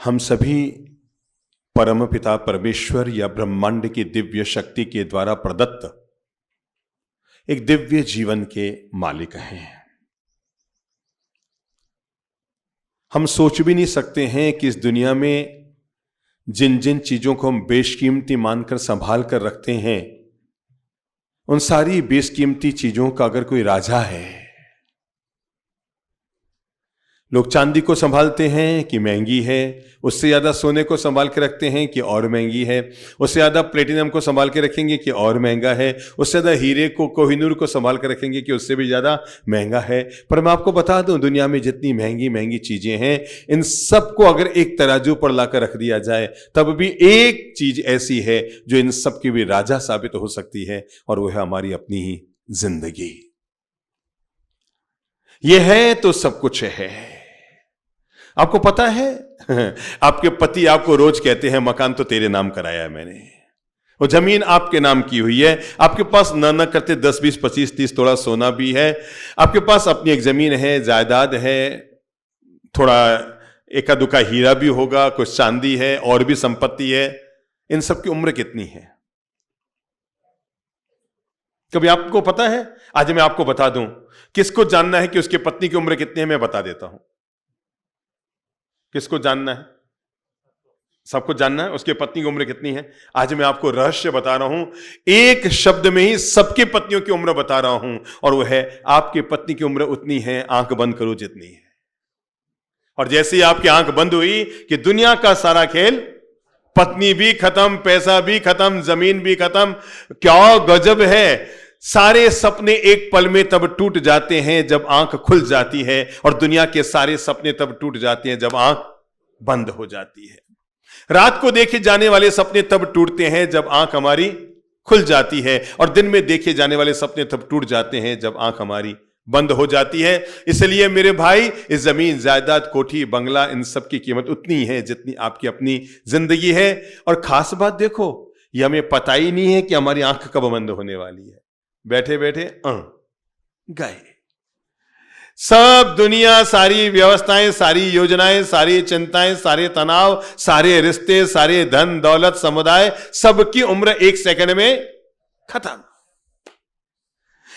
हम सभी परमपिता परमेश्वर या ब्रह्मांड की दिव्य शक्ति के द्वारा प्रदत्त एक दिव्य जीवन के मालिक हैं। हम सोच भी नहीं सकते हैं कि इस दुनिया में जिन जिन चीजों को हम बेशकीमती मानकर संभाल कर रखते हैं, उन सारी बेशकीमती चीजों का अगर कोई राजा है। लोग चांदी को संभालते हैं कि महंगी है, उससे ज्यादा सोने को संभाल के रखते हैं कि और महंगी है, उससे ज्यादा प्लेटिनम को संभाल के रखेंगे कि और महंगा है, उससे ज्यादा हीरे को कोहिनूर को संभाल के रखेंगे कि उससे भी ज्यादा महंगा है। पर मैं आपको बता दूं, दुनिया में जितनी महंगी महंगी चीजें हैं, इन सबको अगर एक तराजू पर लाकर रख दिया जाए, तब भी एक चीज ऐसी है जो इन सब की भी राजा साबित हो सकती है, और वो है हमारी अपनी ही जिंदगी। ये है तो सब कुछ है। आपको पता है, आपके पति आपको रोज कहते हैं मकान तो तेरे नाम कराया है मैंने, वो जमीन आपके नाम की हुई है, आपके पास न करते 10 20 25 30 तोड़ा सोना भी है, आपके पास अपनी एक जमीन है, जायदाद है, थोड़ा एका दुका हीरा भी होगा, कुछ चांदी है, और भी संपत्ति है। इन सब की उम्र कितनी है? कभी आपको पता है? आज मैं आपको बता दूं, किसको जानना है कि उसकी पत्नी की उम्र कितनी है? मैं बता देता हूं। किसको जानना है? सबको जानना है उसकी पत्नी की उम्र कितनी है। आज मैं आपको रहस्य बता रहा हूं, एक शब्द में ही सबकी पत्नियों की उम्र बता रहा हूं, और वह है आपकी पत्नी की उम्र उतनी है, आंख बंद करो, जितनी है। और जैसे ही आपकी आंख बंद हुई कि दुनिया का सारा खेल, पत्नी भी खत्म, पैसा भी खत्म, जमीन भी खत्म। क्या गजब है, सारे सपने एक पल में तब टूट जाते हैं जब आंख खुल जाती है, और दुनिया के सारे सपने तब टूट जाते हैं जब आंख बंद हो जाती है। रात को देखे जाने वाले सपने तब टूटते हैं जब आंख हमारी खुल जाती है, और दिन में देखे जाने वाले सपने तब टूट जाते हैं जब आंख हमारी बंद हो जाती है। इसलिए मेरे भाई, इस जमीन, जायदाद, कोठी, बंगला, इन सब की कीमत उतनी है जितनी आपकी अपनी जिंदगी है। और खास बात देखो, ये हमें पता ही नहीं है कि हमारी आंख कब बंद होने वाली है। बैठे बैठे गए सब, दुनिया, सारी व्यवस्थाएं, सारी योजनाएं, सारी चिंताएं, सारे तनाव, सारे रिश्ते, सारे धन दौलत, समुदाय, सबकी उम्र एक सेकंड में खत्म।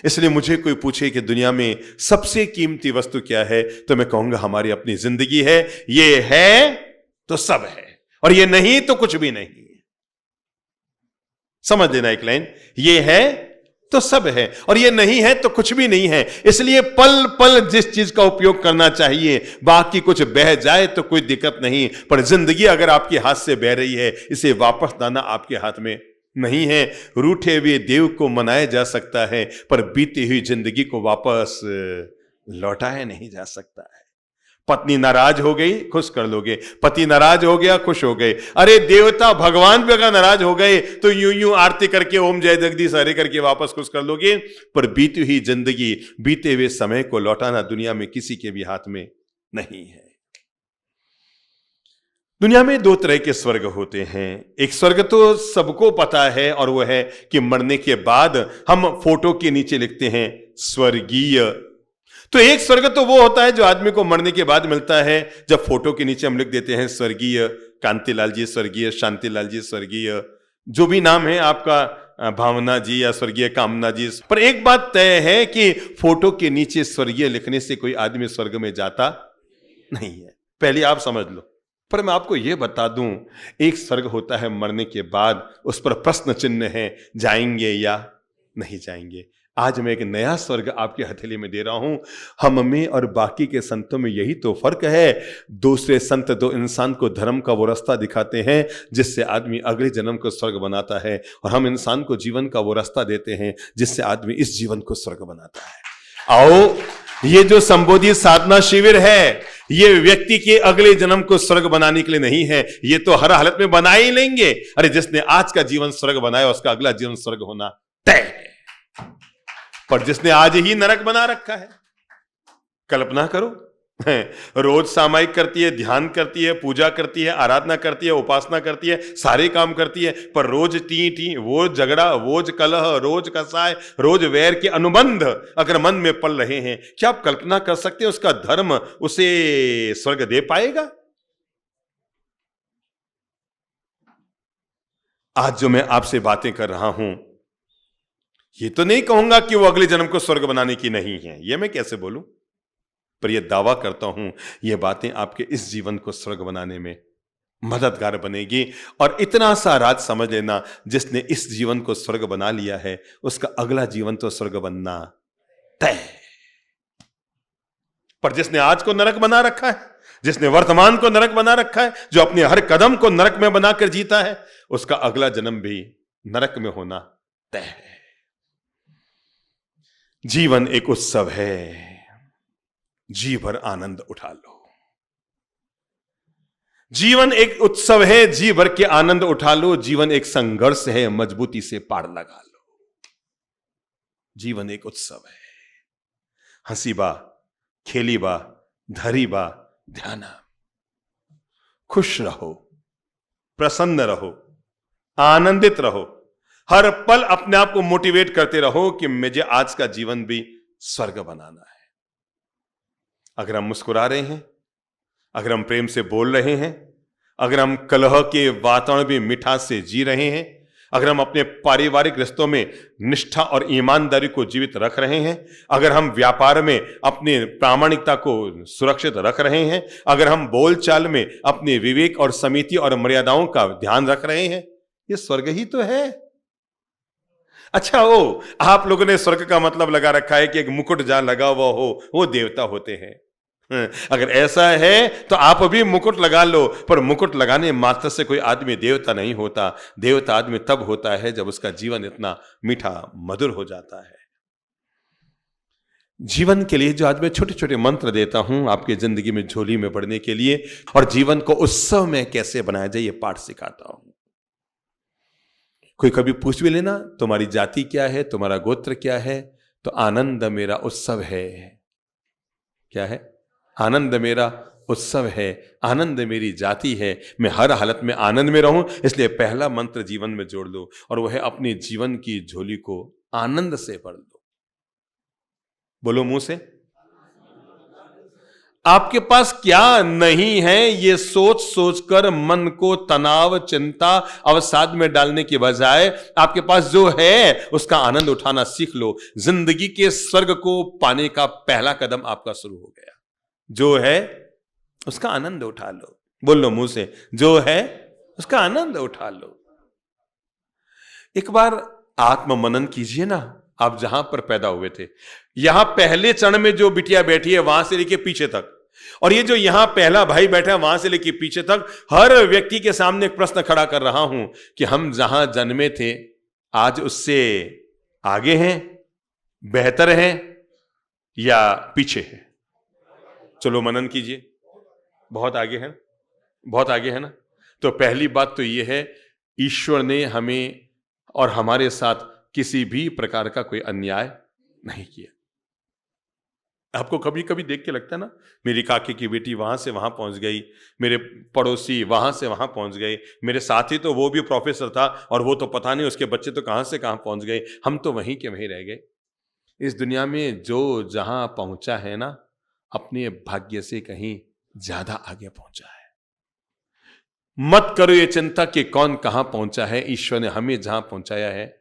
इसलिए मुझे कोई पूछे कि दुनिया में सबसे कीमती वस्तु क्या है, तो मैं कहूंगा हमारी अपनी जिंदगी है। ये है तो सब है, और ये नहीं तो कुछ भी नहीं। समझ लेना एक लाइन, ये है तो सब है, और ये नहीं है तो कुछ भी नहीं है। इसलिए पल पल जिस चीज का उपयोग करना चाहिए, बाकी कुछ बह जाए तो कोई दिक्कत नहीं, पर जिंदगी अगर आपके हाथ से बह रही है, इसे वापस लाना आपके हाथ में नहीं है। रूठे हुए देव को मनाया जा सकता है, पर बीती हुई जिंदगी को वापस लौटाया नहीं जा सकता है। पत्नी नाराज हो गई, खुश कर लोगे, पति नाराज हो गया, खुश हो गए। अरे देवता भगवान भी अगर नाराज हो गए तो यूं यूं आरती करके ओम जय जगदीश हरे करके वापस खुश कर लोगे, पर बीती हुई जिंदगी, बीते हुए समय को लौटाना दुनिया में किसी के भी हाथ में नहीं है। दुनिया में 2 तरह के स्वर्ग होते हैं। एक स्वर्ग तो सबको पता है, और वह है कि मरने के बाद हम फोटो के नीचे लिखते हैं स्वर्गीय। तो एक स्वर्ग तो वो होता है जो आदमी को मरने के बाद मिलता है, जब फोटो के नीचे हम लिख देते हैं स्वर्गीय कांतिलाल जी, स्वर्गीय शांतिलाल जी, स्वर्गीय जो भी नाम है आपका, भावना जी या स्वर्गीय कामना जी। पर एक बात तय है कि फोटो के नीचे स्वर्गीय लिखने से कोई आदमी स्वर्ग में जाता नहीं है, पहले आप समझ लो। पर मैं आपको यह बता दूं, एक स्वर्ग होता है मरने के बाद, उस पर प्रश्न चिन्ह है, जाएंगे या नहीं जाएंगे। आज मैं एक नया स्वर्ग आपके हथेली में दे रहा हूं। हम में और बाकी के संतों में यही तो फर्क है। दूसरे संत दो इंसान को धर्म का वो रास्ता दिखाते हैं जिससे आदमी अगले जन्म को स्वर्ग बनाता है, और हम इंसान को जीवन का वो रास्ता देते हैं जिससे आदमी इस जीवन को स्वर्ग बनाता है। आओ, ये जो संबोधि साधना शिविर है, ये व्यक्ति के अगले जन्म को स्वर्ग बनाने के लिए नहीं है, ये तो हर हालत में बना ही लेंगे। अरे जिसने आज का जीवन स्वर्ग बनाया, उसका अगला जीवन स्वर्ग होना तय है। पर जिसने आज ही नरक बना रखा है, कल्पना करो, रोज सामायिक करती है, ध्यान करती है, पूजा करती है, आराधना करती है, उपासना करती है, सारे काम करती है, पर रोज टी टी, रोज झगड़ा, रोज कलह, रोज कसाय, रोज वैर के अनुबंध अगर मन में पल रहे हैं, क्या आप कल्पना कर सकते हैं उसका धर्म उसे स्वर्ग दे पाएगा? आज जो मैं आपसे बातें कर रहा हूं, ये तो नहीं कहूंगा कि वो अगले जन्म को स्वर्ग बनाने की नहीं है, ये मैं कैसे बोलूं, पर यह दावा करता हूं ये बातें आपके इस जीवन को स्वर्ग बनाने में मददगार बनेगी। और इतना सा राज समझ लेना, जिसने इस जीवन को स्वर्ग बना लिया है उसका अगला जीवन तो स्वर्ग बनना तय है। पर जिसने आज को नरक बना रखा है, जिसने वर्तमान को नरक बना रखा है, जो अपने हर कदम को नरक में बनाकर जीता है, उसका अगला जन्म भी नरक में होना तय है। जीवन एक उत्सव है, जी भर आनंद उठा लो। जीवन एक उत्सव है, जी भर के आनंद उठा लो। जीवन एक संघर्ष है, मजबूती से पार लगा लो। जीवन एक उत्सव है, हंसी बा, खेली बा, धरी बा, ध्याना। खुश रहो, प्रसन्न रहो, आनंदित रहो। हर पल अपने आप को मोटिवेट करते रहो कि मुझे आज का जीवन भी स्वर्ग बनाना है। अगर हम मुस्कुरा रहे हैं, अगर हम प्रेम से बोल रहे हैं, अगर हम कलह के वातावरण में मिठास से जी रहे हैं, अगर हम अपने पारिवारिक रिश्तों में निष्ठा और ईमानदारी को जीवित रख रहे हैं, अगर हम व्यापार में अपने प्रामाणिकता को सुरक्षित रख रहे हैं, अगर हम बोलचाल में अपने विवेक और समिति और मर्यादाओं का ध्यान रख रहे हैं, ये स्वर्ग ही तो है। अच्छा, वो आप लोगों ने स्वर्ग का मतलब लगा रखा है कि एक मुकुट जहां लगा हुआ हो वो देवता होते हैं। अगर ऐसा है तो आप भी मुकुट लगा लो, पर मुकुट लगाने मात्र से कोई आदमी देवता नहीं होता। देवता आदमी तब होता है जब उसका जीवन इतना मीठा मधुर हो जाता है। जीवन के लिए जो आज मैं छोटे छोटे मंत्र देता हूं आपके जिंदगी में झोली में बढ़ने के लिए, और जीवन को उत्सव में कैसे बनाया जाए ये पाठ सिखाता हूं। कोई कभी पूछ भी लेना तुम्हारी जाति क्या है, तुम्हारा गोत्र क्या है, तो आनंद मेरा उत्सव है। क्या है? आनंद मेरा उत्सव है, आनंद मेरी जाति है। मैं हर हालत में आनंद में रहूं, इसलिए पहला मंत्र जीवन में जोड़ लो, और वह है अपने जीवन की झोली को आनंद से भर लो। बोलो मुंह से। आपके पास क्या नहीं है ये सोच सोचकर मन को तनाव, चिंता, अवसाद में डालने के बजाय आपके पास जो है उसका आनंद उठाना सीख लो। जिंदगी के स्वर्ग को पाने का पहला कदम आपका शुरू हो गया। जो है उसका आनंद उठा लो। बोल लो मुंह से, जो है उसका आनंद उठा लो। एक बार आत्म मनन कीजिए ना, आप जहां पर पैदा हुए थे, यहां पहले चरण में जो बिटिया बैठी है वहां से लेके पीछे तक, और ये जो यहां पहला भाई बैठा है वहां से लेके पीछे तक, हर व्यक्ति के सामने एक प्रश्न खड़ा कर रहा हूं कि हम जहां जन्मे थे आज उससे आगे हैं, बेहतर हैं या पीछे हैं? चलो मनन कीजिए। बहुत आगे है, बहुत आगे है ना। तो पहली बात तो यह है, ईश्वर ने हमें और हमारे साथ किसी भी प्रकार का कोई अन्याय नहीं किया। आपको कभी कभी देख के लगता है ना, मेरी काकी की बेटी वहां से वहां पहुंच गई, मेरे पड़ोसी वहां से वहां पहुंच गए, मेरे साथी तो वो भी प्रोफेसर था और वो तो पता नहीं उसके बच्चे तो कहां से कहां पहुंच गए, हम तो वहीं के वहीं रह गए। इस दुनिया में जो जहां पहुंचा है ना, अपने भाग्य से कहीं ज्यादा आगे पहुंचा है। मत करो ये चिंता कि कौन कहां पहुंचा है, ईश्वर ने हमें जहां पहुंचाया है।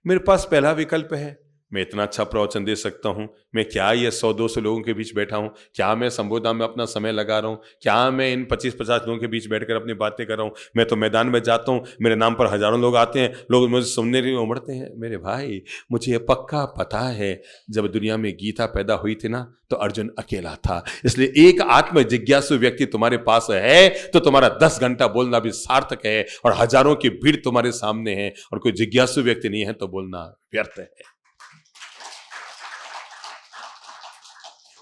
मेरे पास पहला विकल्प है, मैं इतना अच्छा प्रवचन दे सकता हूं, मैं क्या ये 100-200 लोगों के बीच बैठा हूं, क्या मैं संबोधन में अपना समय लगा रहा हूं, क्या मैं इन 25-50 लोगों के बीच बैठकर अपनी बातें कर रहा हूं। मैं तो मैदान में जाता हूं, मेरे नाम पर हजारों लोग आते हैं, लोग मुझे सुनने के लिए उमड़ते हैं। मेरे भाई, मुझे ये पक्का पता है, जब दुनिया में गीता पैदा हुई थी ना, तो अर्जुन अकेला था। इसलिए एक आत्म जिज्ञासु व्यक्ति तुम्हारे पास है तो तुम्हारा 10 घंटा बोलना भी सार्थक है, और हजारों की भीड़ तुम्हारे सामने है और कोई जिज्ञासु व्यक्ति नहीं है तो बोलना व्यर्थ है।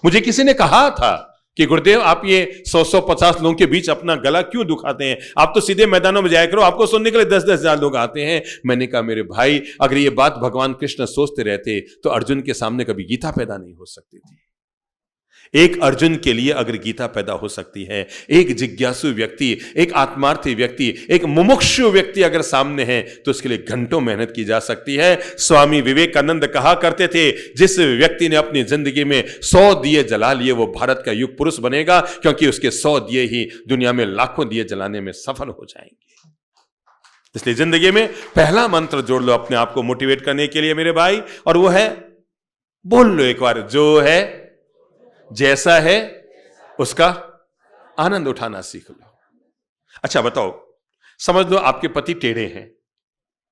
मुझे किसी ने कहा था कि गुरुदेव आप ये 100-150 लोगों के बीच अपना गला क्यों दुखाते हैं, आप तो सीधे मैदानों में जाया करो, आपको सुनने के लिए 10-10 हजार लोग आते हैं। मैंने कहा मेरे भाई, अगर ये बात भगवान कृष्ण सोचते रहते तो अर्जुन के सामने कभी गीता पैदा नहीं हो सकती थी। एक अर्जुन के लिए अगर गीता पैदा हो सकती है, एक जिज्ञासु व्यक्ति, एक आत्मार्थी व्यक्ति, एक मुमुक्षु व्यक्ति अगर सामने है, तो उसके लिए घंटों मेहनत की जा सकती है। स्वामी विवेकानंद कहा करते थे, जिस व्यक्ति ने अपनी जिंदगी में 100 दिए जला लिए वो भारत का युग पुरुष बनेगा, क्योंकि उसके 100 दिए ही दुनिया में लाखों दिए जलाने में सफल हो जाएंगे। इसलिए जिंदगी में पहला मंत्र जोड़ लो अपने आप को मोटिवेट करने के लिए मेरे भाई, और वो है, बोल लो एक बार, जो है जैसा है उसका आनंद उठाना सीख लो। अच्छा बताओ, समझ लो आपके पति टेढ़े हैं,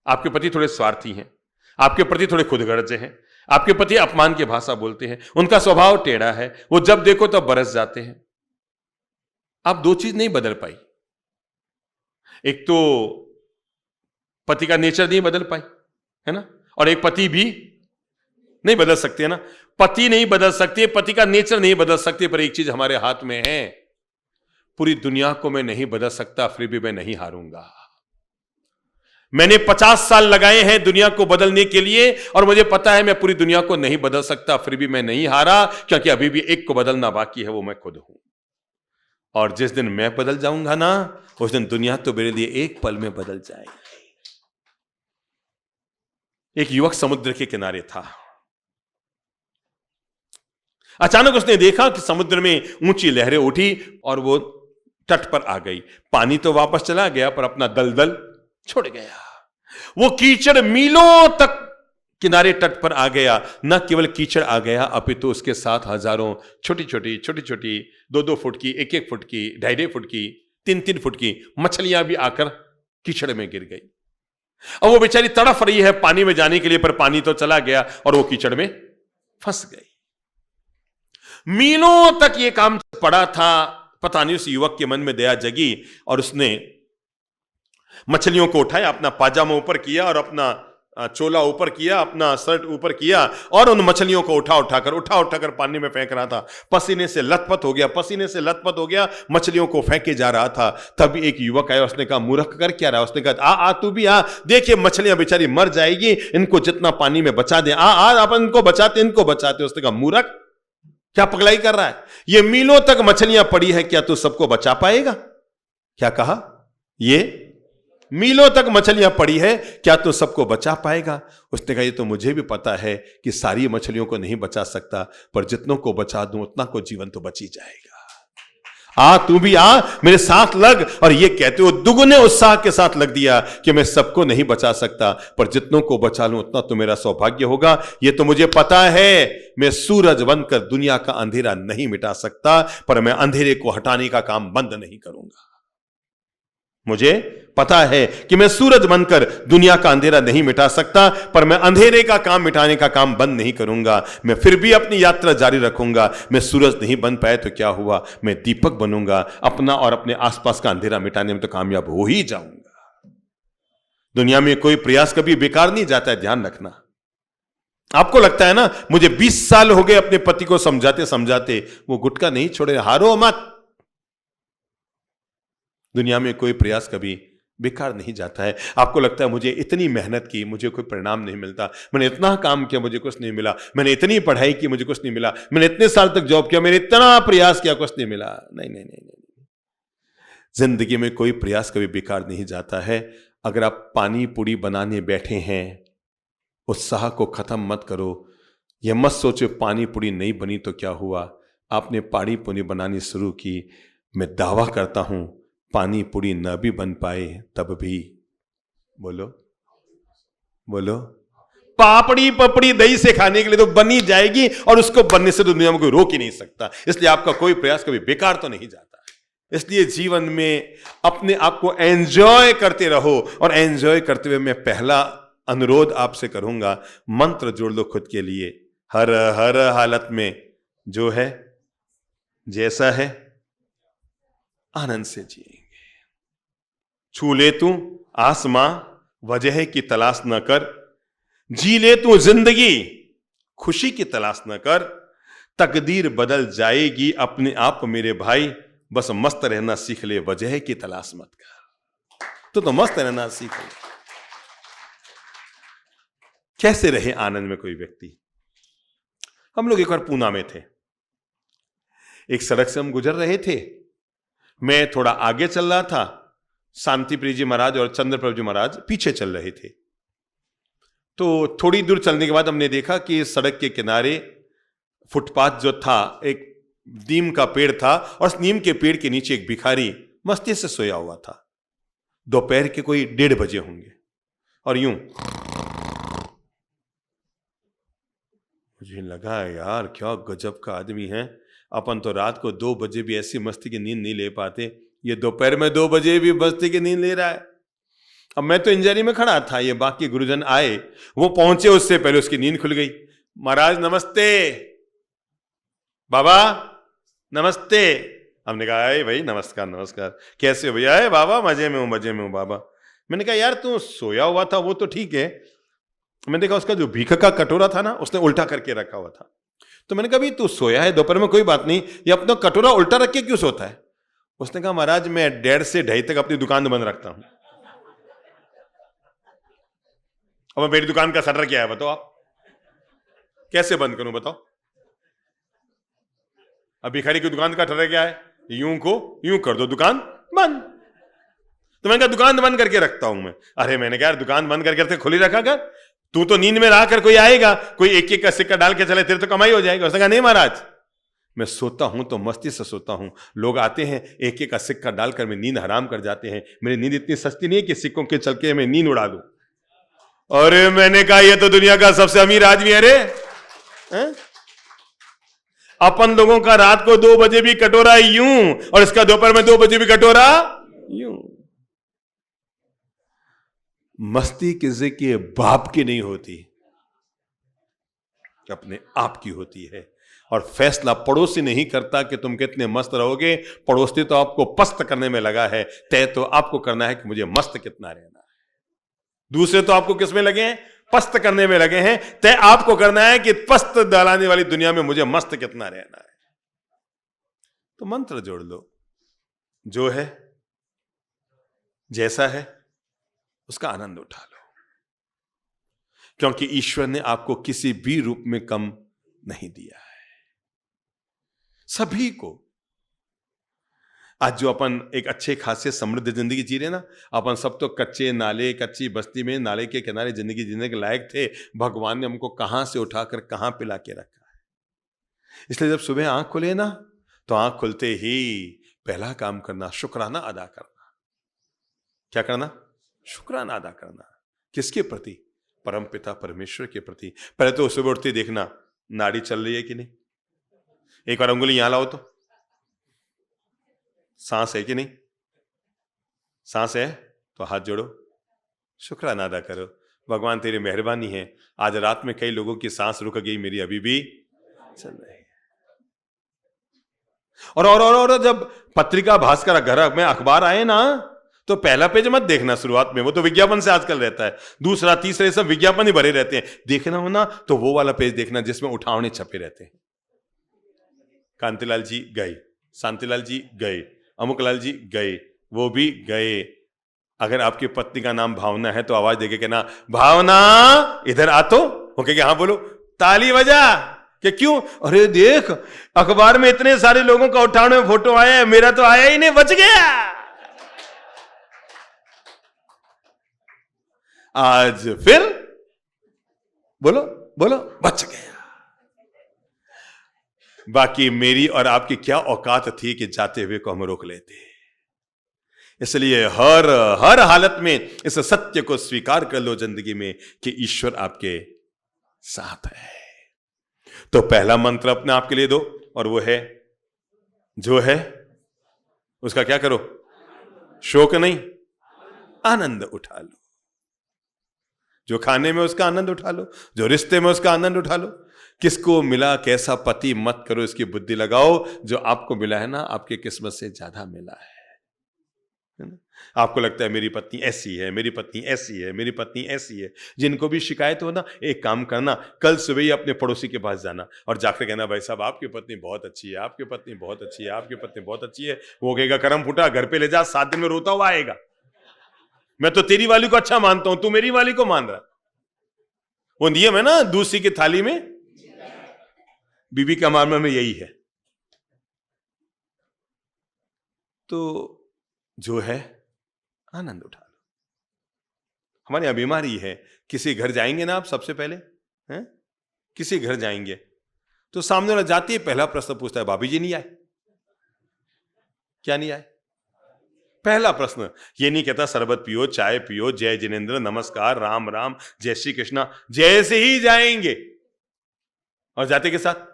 आपके पति थोड़े स्वार्थी हैं, आपके पति थोड़े खुदगर्जे हैं, आपके पति अपमान की भाषा बोलते हैं, उनका स्वभाव टेढ़ा है, वो जब देखो तब बरस जाते हैं। आप दो चीज नहीं बदल पाई, एक तो पति का नेचर नहीं बदल पाई, है ना, और एक पति भी नहीं बदल सकते, है ना। पति नहीं बदल सकते, पति का नेचर नहीं बदल सकते, पर एक चीज हमारे हाथ में है, पूरी दुनिया को मैं नहीं बदल सकता, फिर भी मैं नहीं हारूंगा। मैंने 50 साल लगाए हैं दुनिया को बदलने के लिए, और मुझे पता है मैं पूरी दुनिया को नहीं बदल सकता, फिर भी मैं नहीं हारा, क्योंकि अभी भी एक को बदलना बाकी है, वो मैं खुद हूं। और जिस दिन मैं बदल जाऊंगा ना, उस दिन दुनिया तो मेरे लिए एक पल में बदल जाएगी। एक युवक समुद्र के किनारे था। अचानक उसने देखा कि समुद्र में ऊंची लहरें उठी और वो तट पर आ गई। पानी तो वापस चला गया, पर अपना दलदल छोड़ गया। वो कीचड़ मीलों तक किनारे तट पर आ गया। न केवल कीचड़ आ गया, अपितु उसके साथ हजारों छोटी छोटी 2-2 फुट की, 1-1 फुट की, 2.5 फुट की, 3-3 फुट की मछलियां भी आकर कीचड़ में गिर गई। अब वो बेचारी तड़फ रही है पानी में जाने के लिए, पर पानी तो चला गया और वो कीचड़ में फंस गई। मीलों तक ये काम पड़ा था। पता नहीं उस युवक के मन में दया जगी और उसने मछलियों को उठाया, अपना पाजामा ऊपर किया और अपना चोला ऊपर किया, अपना शर्ट ऊपर किया, और उन मछलियों को उठा उठाकर पानी में फेंक रहा था। पसीने से लथपथ हो गया, मछलियों को फेंके जा रहा था। तभी एक युवक आया, उसने कहा, मूर्ख कर क्या रहा है? उसने कहा, आ तू भी आ, देखिए मछलियां बेचारी मर जाएगी, इनको जितना पानी में बचा दे, आ अपन इनको बचाते। उसने कहा, मूर्ख, क्या पगलाई कर रहा है? ये मीलों तक मछलियां पड़ी है, क्या तू सबको बचा पाएगा? क्या कहा? ये मीलों तक मछलियां पड़ी है, क्या तू सबको बचा पाएगा? उसने कहा, ये तो मुझे भी पता है कि सारी मछलियों को नहीं बचा सकता, पर जितनों को बचा दूं उतना को जीवन तो बच ही जाएगा। तू भी आ, मेरे साथ लग। और ये कहते हो दुगने उत्साह के साथ लग दिया कि मैं सबको नहीं बचा सकता, पर जितनों को बचा लूं उतना तो मेरा सौभाग्य होगा। ये तो मुझे पता है, मैं सूरज बनकर दुनिया का अंधेरा नहीं मिटा सकता, पर मैं अंधेरे को हटाने का काम बंद नहीं करूंगा। मुझे पता है कि मैं सूरज बनकर दुनिया का अंधेरा नहीं मिटा सकता, पर मैं अंधेरे का काम मिटाने का काम बंद नहीं करूंगा। मैं फिर भी अपनी यात्रा जारी रखूंगा। मैं सूरज नहीं बन पाए तो क्या हुआ, मैं दीपक बनूंगा। अपना और अपने आसपास का अंधेरा मिटाने में तो कामयाब हो ही जाऊंगा। दुनिया में कोई प्रयास कभी बेकार नहीं जाता है, ध्यान रखना। आपको लगता है ना, मुझे 20 साल हो गए अपने पति को समझाते समझाते, वो गुटखा नहीं छोड़े, हारो मत। दुनिया में कोई प्रयास कभी बेकार नहीं जाता है। आपको लगता है मुझे इतनी मेहनत की, मुझे कोई परिणाम नहीं मिलता, मैंने इतना काम किया, मुझे कुछ नहीं मिला, मैंने इतनी पढ़ाई की, मुझे कुछ नहीं मिला, मैंने इतने साल तक जॉब किया, मैंने इतना प्रयास किया, कुछ नहीं मिला। नहीं नहीं नहीं नहीं, जिंदगी में कोई प्रयास कभी बेकार नहीं जाता है। अगर आप पानी पूरी बनाने बैठे हैं, उत्साह को खत्म मत करो। यह मत सोचो पानी पूरी नहीं बनी तो क्या हुआ, आपने पानी पूरी बनानी शुरू की। मैं दावा करता हूं, पानी पूरी न भी बन पाए तब भी, बोलो पापड़ी पपड़ी दही से खाने के लिए तो बनी जाएगी, और उसको बनने से तो दुनिया में कोई रोक ही नहीं सकता। इसलिए आपका कोई प्रयास कभी बेकार तो नहीं जाता। इसलिए जीवन में अपने आप को एंजॉय करते रहो, और एंजॉय करते हुए मैं पहला अनुरोध आपसे करूंगा, मंत्र जोड़ लो खुद के लिए, हर हर हालत में जो है जैसा है आनंद से जिएंगे। छू ले तू आसमां, वजह की तलाश न कर, जी ले तू जिंदगी, खुशी की तलाश न कर, तकदीर बदल जाएगी अपने आप मेरे भाई, बस मस्त रहना सीख ले, वजह की तलाश मत कर। तो मस्त रहना सीख ले। कैसे रहे आनंद में कोई व्यक्ति? हम लोग एक बार पूना में थे, एक सड़क से हम गुजर रहे थे, मैं थोड़ा आगे चल रहा था, शांति प्रिय जी महाराज और चंद्रप्रभु जी महाराज पीछे चल रहे थे। तो थोड़ी दूर चलने के बाद हमने देखा कि सड़क के किनारे फुटपाथ जो था, एक नीम का पेड़ था, और उस नीम के पेड़ के नीचे एक भिखारी मस्ती से सोया हुआ था। दोपहर के कोई 1:30 बजे होंगे, और यूं मुझे लगा यार क्या गजब का आदमी है, अपन तो रात को 2 बजे भी ऐसी मस्ती की नींद नहीं ले पाते, ये दोपहर में 2 बजे भी मस्ती की नींद ले रहा है। अब मैं तो इंजरी में खड़ा था, ये बाकी गुरुजन आए, वो पहुंचे उससे पहले उसकी नींद खुल गई। महाराज नमस्ते, बाबा नमस्ते। हमने कहा अरे भाई नमस्कार नमस्कार, कैसे हो भैया? है बाबा, मजे में हूं मजे में हूं बाबा। मैंने कहा यार तू सोया हुआ था वो तो ठीक है, मैंने देखा उसका जो भीख का कटोरा था ना उसने उल्टा करके रखा हुआ था, तो मैंने कहा भाई तू सोया है दोपहर में कोई बात नहीं, ये अपना कटोरा उल्टा रख के क्यों सोता है? उसने कहा महाराज मैं 1:30 से 2:30 तक अपनी दुकान बंद रखता हूं। अब मेरी दुकान का शटर क्या है बताओ आप, कैसे बंद करूं बताओ? अब भिखारी की दुकान का शटर क्या है, यूं को यूं कर दो दुकान बंद। तो मैंने कहा दुकान बंद करके रखता हूं मैं। अरे मैंने कहा दुकान बंद करके रखते, खुली रखा कर, तू तो नींद में रहा कर, कोई आएगा कोई एक एक का सिक्का डाल के चले, तेरे तो कमाई हो जाएगी। उसने कहा नहीं महाराज मैं सोता हूं तो मस्ती से सोता हूं, लोग आते हैं एक एक का सिक्का डालकर मैं नींद हराम कर जाते हैं, मेरी नींद इतनी सस्ती नहीं है कि सिक्कों के चल के मैं नींद उड़ा दूं। अरे मैंने कहा ये तो दुनिया का सबसे अमीर आदमी है रे। अपन लोगों का रात को 2 बजे भी कटोरा यूं, और इसका दोपहर में 2 बजे भी कटोरा यूं। मस्ती किसी के बाप की नहीं होती, अपने आप की होती है। और फैसला पड़ोसी नहीं करता कि तुम कितने मस्त रहोगे, पड़ोसी तो आपको पस्त करने में लगा है, तय तो आपको करना है कि मुझे मस्त कितना रहना है। दूसरे तो आपको किस में लगे हैं, पस्त करने में लगे हैं, तय आपको करना है कि पस्त डालाने वाली दुनिया में मुझे मस्त कितना रहना है। तो मंत्र जोड़ लो, जो है जैसा है उसका आनंद उठा लो, क्योंकि ईश्वर ने आपको किसी भी रूप में कम नहीं दिया है, सभी को। आज जो अपन एक अच्छे खासे समृद्ध जिंदगी जी रहे ना, अपन सब तो कच्चे नाले कच्ची बस्ती में नाले के किनारे जिंदगी जीने के लायक थे, भगवान ने हमको कहां से उठाकर कहां पिला के रखा है। इसलिए जब सुबह आंख खुले ना, तो आंख खुलते ही पहला काम करना शुक्राना अदा करना। क्या करना? शुक्राना अदा करना। किसके प्रति? परम पिता परमेश्वर के प्रति। पहले तो सुबह उठते देखना नाड़ी चल रही है कि नहीं, एक बार उंगली यहां लाओ तो, सांस है कि नहीं, सांस है तो हाथ जोड़ो, शुक्राना अदा करो, भगवान तेरी मेहरबानी है, आज रात में कई लोगों की सांस रुक गई, मेरी अभी भी चल रही है। और जब पत्रिका भास्कर घर में अखबार आए ना, तो पहला पेज मत देखना शुरुआत में, वो तो विज्ञापन से आजकल रहता है, दूसरा तीसरे सब विज्ञापन ही भरे रहते हैं। देखना हो ना तो वो वाला पेज देखना जिसमें उठावने छपे रहते हैं। कांतिलाल जी गए, शांतिलाल जी गए, अमुकलाल जी गए, वो भी गए। अगर आपकी पत्नी का नाम भावना है तो आवाज देके कहना भावना इधर आ, तो वो कहेगा हाँ बोलो, ताली बजा। कि क्यों? अरे देख अखबार में इतने सारे लोगों का उठाने में फोटो आया है, मेरा तो आया ही नहीं, बच गया। आज फिर बोलो बोलो, बच गया। बाकी मेरी और आपकी क्या औकात थी कि जाते हुए को हम रोक लेते। इसलिए हर हालत में इस सत्य को स्वीकार कर लो जिंदगी में कि ईश्वर आपके साथ है। तो पहला मंत्र अपने आप के लिए दो, और वो है जो है उसका क्या करो? शोक नहीं, आनंद उठा लो। जो खाने में उसका आनंद उठा लो, जो रिश्ते में उसका आनंद उठा लो। किसको मिला कैसा पति मत करो, इसकी बुद्धि लगाओ। जो आपको मिला है ना, आपकी किस्मत से ज्यादा मिला है ना? आपको लगता है मेरी पत्नी ऐसी है, मेरी पत्नी ऐसी है, मेरी पत्नी ऐसी है। जिनको भी शिकायत हो ना, एक काम करना, कल सुबह ही अपने पड़ोसी के पास जाना और जाकर कहना भाई साहब आपकी पत्नी बहुत अच्छी है, आपकी पत्नी बहुत अच्छी है, आपकी पत्नी बहुत अच्छी है। वो कहेगा करम फूटा, घर पे ले जा, 7 दिन में रोता हुआ आएगा। मैं तो तेरी वाली को अच्छा मानता हूं, तू मेरी वाली को मान रहा। वो नियम है ना, दूसरी की थाली में बीबी का मामला में यही है। तो जो है आनंद उठा लो। हमारी यहां बीमारी है, किसी घर जाएंगे ना आप, सबसे पहले हैं किसी घर जाएंगे तो सामने वाला जाती है, पहला प्रश्न पूछता है भाभी जी नहीं आए? क्या नहीं आए? पहला प्रश्न ये नहीं कहता शरबत पियो, चाय पियो, जय जिनेन्द्र, नमस्कार, राम राम, जय श्री कृष्णा। जैसे ही जाएंगे और जाते के साथ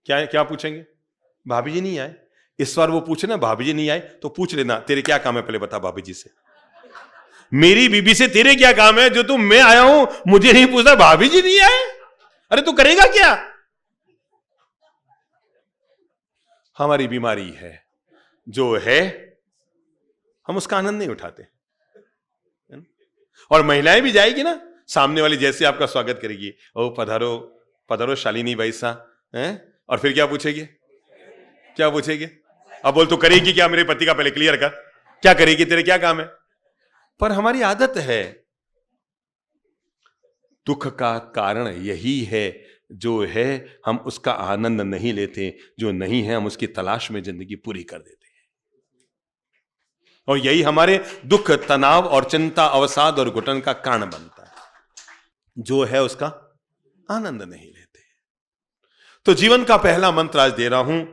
क्या क्या पूछेंगे? भाभी जी नहीं आए। इस बार वो पूछे ना भाभी जी नहीं आए तो पूछ लेना तेरे क्या काम है, पहले बता भाभी जी से। मेरी बीबी से तेरे क्या काम है जो तुम मैं आया हूं मुझे नहीं पूछता भाभी जी नहीं आए? अरे तू करेगा क्या? हमारी बीमारी है जो है हम उसका आनंद नहीं उठाते। और महिलाएं भी जाएगी ना, सामने वाली जैसे आपका स्वागत करेगी, ओ पधारो पधारो शालिनी भाई साहब, हैं? और फिर क्या पूछेगी? क्या पूछेगी? अब बोल तू करेगी क्या? मेरे पति का पहले क्लियर कर, क्या करेगी, तेरे क्या काम है? पर हमारी आदत है, दुख का कारण यही है जो है हम उसका आनंद नहीं लेते, जो नहीं है हम उसकी तलाश में जिंदगी पूरी कर देते हैं। और यही हमारे दुख, तनाव और चिंता, अवसाद और घुटन का कारण बनता है, जो है उसका आनंद नहीं लेते। तो जीवन का पहला मंत्र आज दे रहा हूं।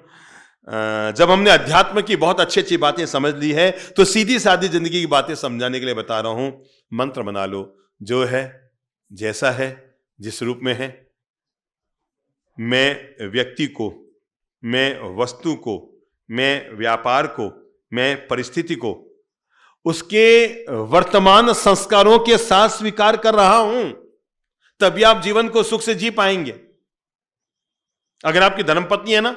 जब हमने अध्यात्म की बहुत अच्छी अच्छी बातें समझ ली है तो सीधी सादी जिंदगी की बातें समझाने के लिए बता रहा हूं। मंत्र बना लो, जो है जैसा है, जिस रूप में है, मैं व्यक्ति को, मैं वस्तु को, मैं व्यापार को, मैं परिस्थिति को उसके वर्तमान संस्कारों के साथ स्वीकार कर रहा हूं, तभी आप जीवन को सुख से जी पाएंगे। अगर आपकी धर्मपत्नी है ना,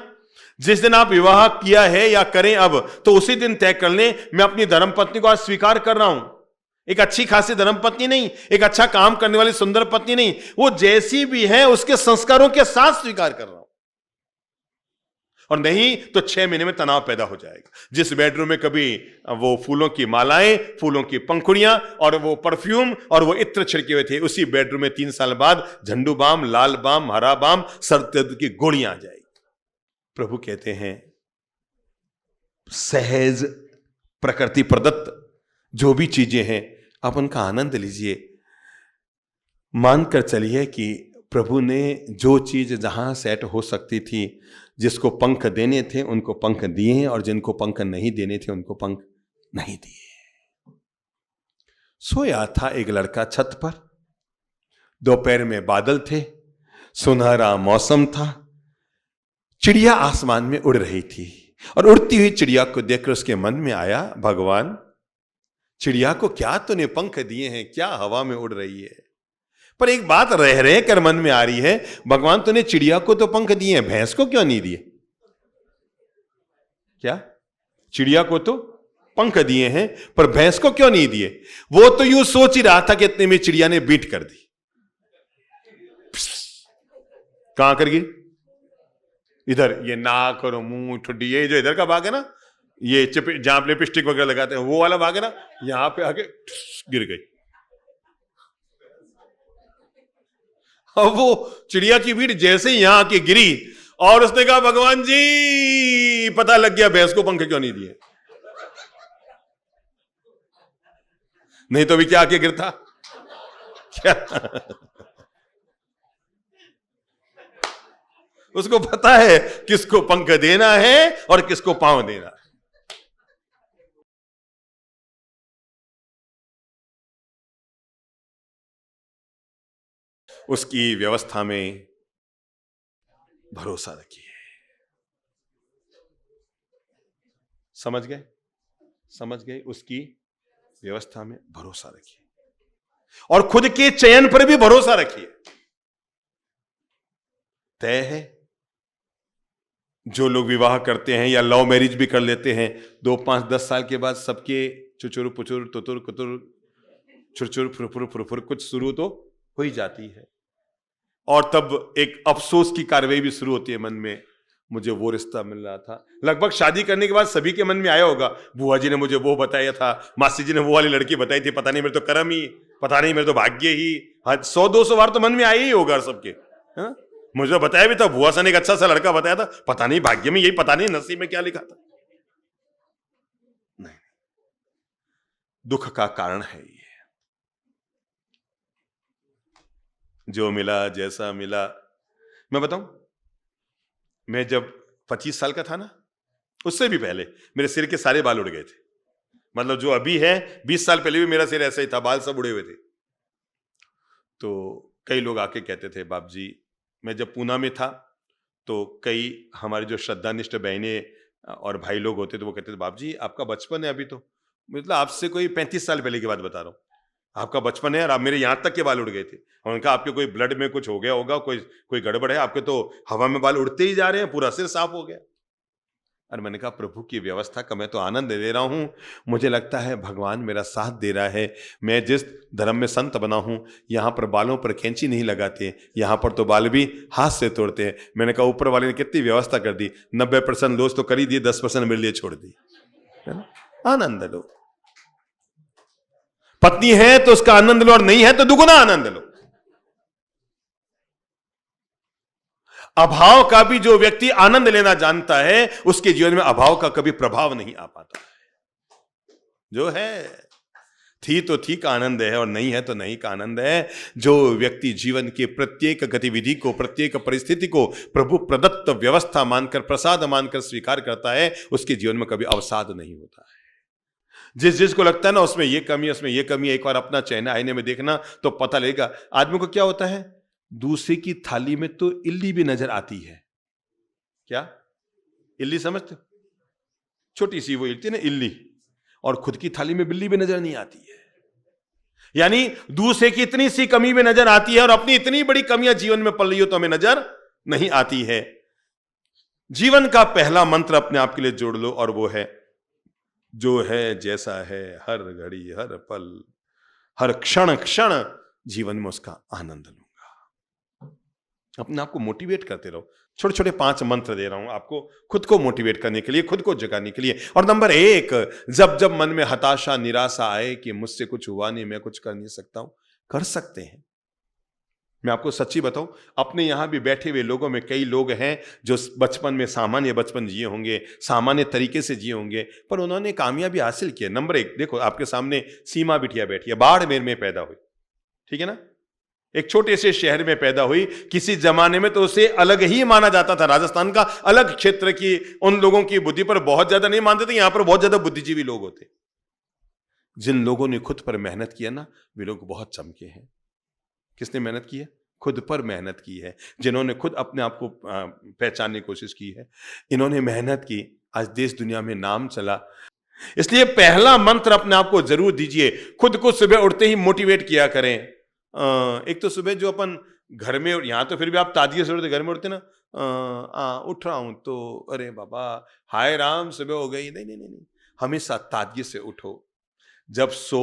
जिस दिन आप विवाह किया है या करें अब, तो उसी दिन तय कर लें मैं अपनी धर्मपत्नी को आज स्वीकार कर रहा हूं। एक अच्छी खासी धर्मपत्नी नहीं, एक अच्छा काम करने वाली सुंदर पत्नी नहीं, वो जैसी भी है उसके संस्कारों के साथ स्वीकार कर रहा हूं। और नहीं तो 6 महीने में तनाव पैदा हो जाएगा। जिस बेडरूम में कभी वो फूलों की मालाएं, फूलों की पंखुड़ियां और वो परफ्यूम और वो इत्र छिड़के हुए थे, उसी बेडरूम में 3 साल बाद झंडू बाम, लाल बाम, हरा बाम, सर्द की गोलियां आ जाएगी। प्रभु कहते हैं सहज प्रकृति प्रदत्त जो भी चीजें हैं आप उनका आनंद लीजिए। मानकर चलिए कि प्रभु ने जो चीज जहां सेट हो सकती थी, जिसको पंख देने थे उनको पंख दिए और जिनको पंख नहीं देने थे उनको पंख नहीं दिए। सोया था एक लड़का छत पर, दोपहर में बादल थे, सुनहरा मौसम था, चिड़िया आसमान में उड़ रही थी और उड़ती हुई चिड़िया को देखकर उसके मन में आया, भगवान चिड़िया को क्या तूने पंख दिए हैं, क्या हवा में उड़ रही है। पर एक बात रह रहे कर मन में आ रही है, भगवान तूने चिड़िया को तो पंख दिए हैं, भैंस को क्यों नहीं दिए? क्या चिड़िया को तो पंख दिए हैं पर भैंस को क्यों नहीं दिए? वो तो यूं सोच ही रहा था कि इतने में चिड़िया ने बीट कर दी। कहां कर गई? इधर, ये नाक और मुंह ठुड्डी, ये जो इधर का भाग है ना, ये जहां आप लिपस्टिक वगैरह लगाते हैं वो वाला भाग है ना, यहां पे आके गिर गई। और वो चिड़िया की भीड़ जैसे ही यहां आके गिरी और उसने कहा भगवान जी पता लग गया भैंस को पंख क्यों नहीं दिए। नहीं तो भी क्या आके गिरता क्या? उसको पता है किसको पंख देना है और किसको पांव देना है। उसकी व्यवस्था में भरोसा रखिए। समझ गए? समझ गए? उसकी व्यवस्था में भरोसा रखिए और खुद के चयन पर भी भरोसा रखिए। तय है जो लोग विवाह करते हैं या लव मैरिज भी कर लेते हैं, 2, 5, 10 साल के बाद सबके चुचुर पुचुर तुतुर कुतुर चुरचुर फुरफुर फुरफुर कुछ शुरू तो हो ही जाती है और तब एक अफसोस की कार्रवाई भी शुरू होती है मन में, मुझे वो रिश्ता मिल रहा था। लगभग शादी करने के बाद सभी के मन में आया होगा, बुआ जी ने मुझे वो बताया था, मासी जी ने वो वाली लड़की बताई थी, पता नहीं मेरे तो कर्म ही, पता नहीं मेरे तो भाग्य ही। 100-200 बार तो मन में आया ही होगा सबके, है ना? मुझे बताया भी था, बुआ सा ने एक अच्छा सा लड़का बताया था, पता नहीं भाग्य में यही, पता नहीं नसीब में क्या लिखा था। नहीं, दुख का कारण है ये। जो मिला जैसा मिला। मैं बताऊं, मैं जब 25 साल का था ना, उससे भी पहले मेरे सिर के सारे बाल उड़ गए थे। मतलब जो अभी है, 20 साल पहले भी मेरा सिर ऐसा ही था, बाल सब उड़े हुए थे। तो कई लोग आके कहते थे, बाप जी, मैं जब पूना में था तो कई हमारे जो श्रद्धानिष्ठ बहनें और भाई लोग होते थे, वो कहते थे, बाप जी आपका बचपन है अभी तो, मतलब आपसे कोई 35 साल पहले की बात बता रहा हूँ, आपका बचपन है और आप मेरे यहाँ तक के बाल उड़ गए थे। और उनका आपके कोई ब्लड में कुछ हो गया होगा, कोई गड़बड़ है, आपके तो हवा में बाल उड़ते ही जा रहे हैं, पूरा सिर साफ हो गया। और मैंने कहा, प्रभु की व्यवस्था का मैं तो आनंद ले रहा हूं, मुझे लगता है भगवान मेरा साथ दे रहा है। मैं जिस धर्म में संत बना हूं, यहां पर बालों पर कैंची नहीं लगाते, यहां पर तो बाल भी हाथ से तोड़ते हैं। मैंने कहा, ऊपर वाले ने कितनी व्यवस्था कर दी, 90% लॉस तो कर ही दिए, 10% मेरे लिए छोड़ दी, है ना। आनंद लो, पत्नी है तो उसका आनंद लो, और नहीं है तो दुगुना आनंद लो। अभाव का भी जो व्यक्ति आनंद लेना जानता है, उसके जीवन में अभाव का कभी प्रभाव नहीं आ पाता है। जो है थी तो थी का आनंद है, और नहीं है तो नहीं का आनंद है। जो व्यक्ति जीवन के प्रत्येक गतिविधि को, प्रत्येक परिस्थिति को प्रभु प्रदत्त व्यवस्था मानकर, प्रसाद मानकर स्वीकार करता है, उसके जीवन में कभी अवसाद नहीं होता है। जिसको लगता है ना उसमें ये कमी है, उसमें ये कमी है, एक बार अपना चेहरा आईने में देखना तो पता लगेगा। आदमी को क्या होता है, दूसरे की थाली में तो इल्ली भी नजर आती है। क्या इल्ली समझते हो? छोटी सी वो इल्ली ना, इल्ली, और खुद की थाली में बिल्ली भी नजर नहीं आती है। यानी दूसरे की इतनी सी कमी भी नजर आती है, और अपनी इतनी बड़ी कमियां जीवन में पल रही हो तो हमें नजर नहीं आती है। जीवन का पहला मंत्र अपने आप के लिए जोड़ लो, और वो है, जो है जैसा है, हर घड़ी, हर पल, हर क्षण क्षण जीवन में उसका आनंद लूंगा। अपने आप को मोटिवेट करते रहो। छोटे छोटे 5 मंत्र दे रहा हूं आपको, खुद को मोटिवेट करने के लिए, खुद को जगाने के लिए। और नंबर 1, जब जब मन में हताशा, निराशा आए कि मुझसे कुछ हुआ नहीं, मैं कुछ कर नहीं सकता हूं, कर सकते हैं। मैं आपको सच्ची बताऊं, अपने यहां भी बैठे हुए लोगों में कई लोग हैं जो बचपन में सामान्य बचपन जिए होंगे, सामान्य तरीके से जिए होंगे, पर उन्होंने कामयाबी हासिल की है। नंबर 1, देखो आपके सामने सीमा बिटिया बैठी है, बाड़मेर में पैदा हुई, ठीक है ना, एक छोटे से शहर में पैदा हुई। किसी जमाने में तो उसे अलग ही माना जाता था, राजस्थान का अलग क्षेत्र की, उन लोगों की बुद्धि पर बहुत ज्यादा नहीं मानते थे, यहां पर बहुत ज्यादा बुद्धिजीवी लोग होते। जिन लोगों ने खुद पर मेहनत किया ना, वे लोग बहुत चमके हैं। किसने मेहनत की है? खुद पर मेहनत की है, जिन्होंने खुद अपने आप को पहचानने की कोशिश की है, इन्होंने मेहनत की, आज देश दुनिया में नाम चला। इसलिए पहला मंत्र अपने आप को जरूर दीजिए। खुद को सुबह उठते ही मोटिवेट किया करें। एक तो सुबह जो अपन घर में, यहां तो फिर भी आप ताजगी से उठते, घर में उठते ना, उठ रहा हूं तो अरे बाबा हाय राम सुबह हो गई, नहीं नहीं नहीं नहीं, हमेशा ताजगी से उठो। जब सो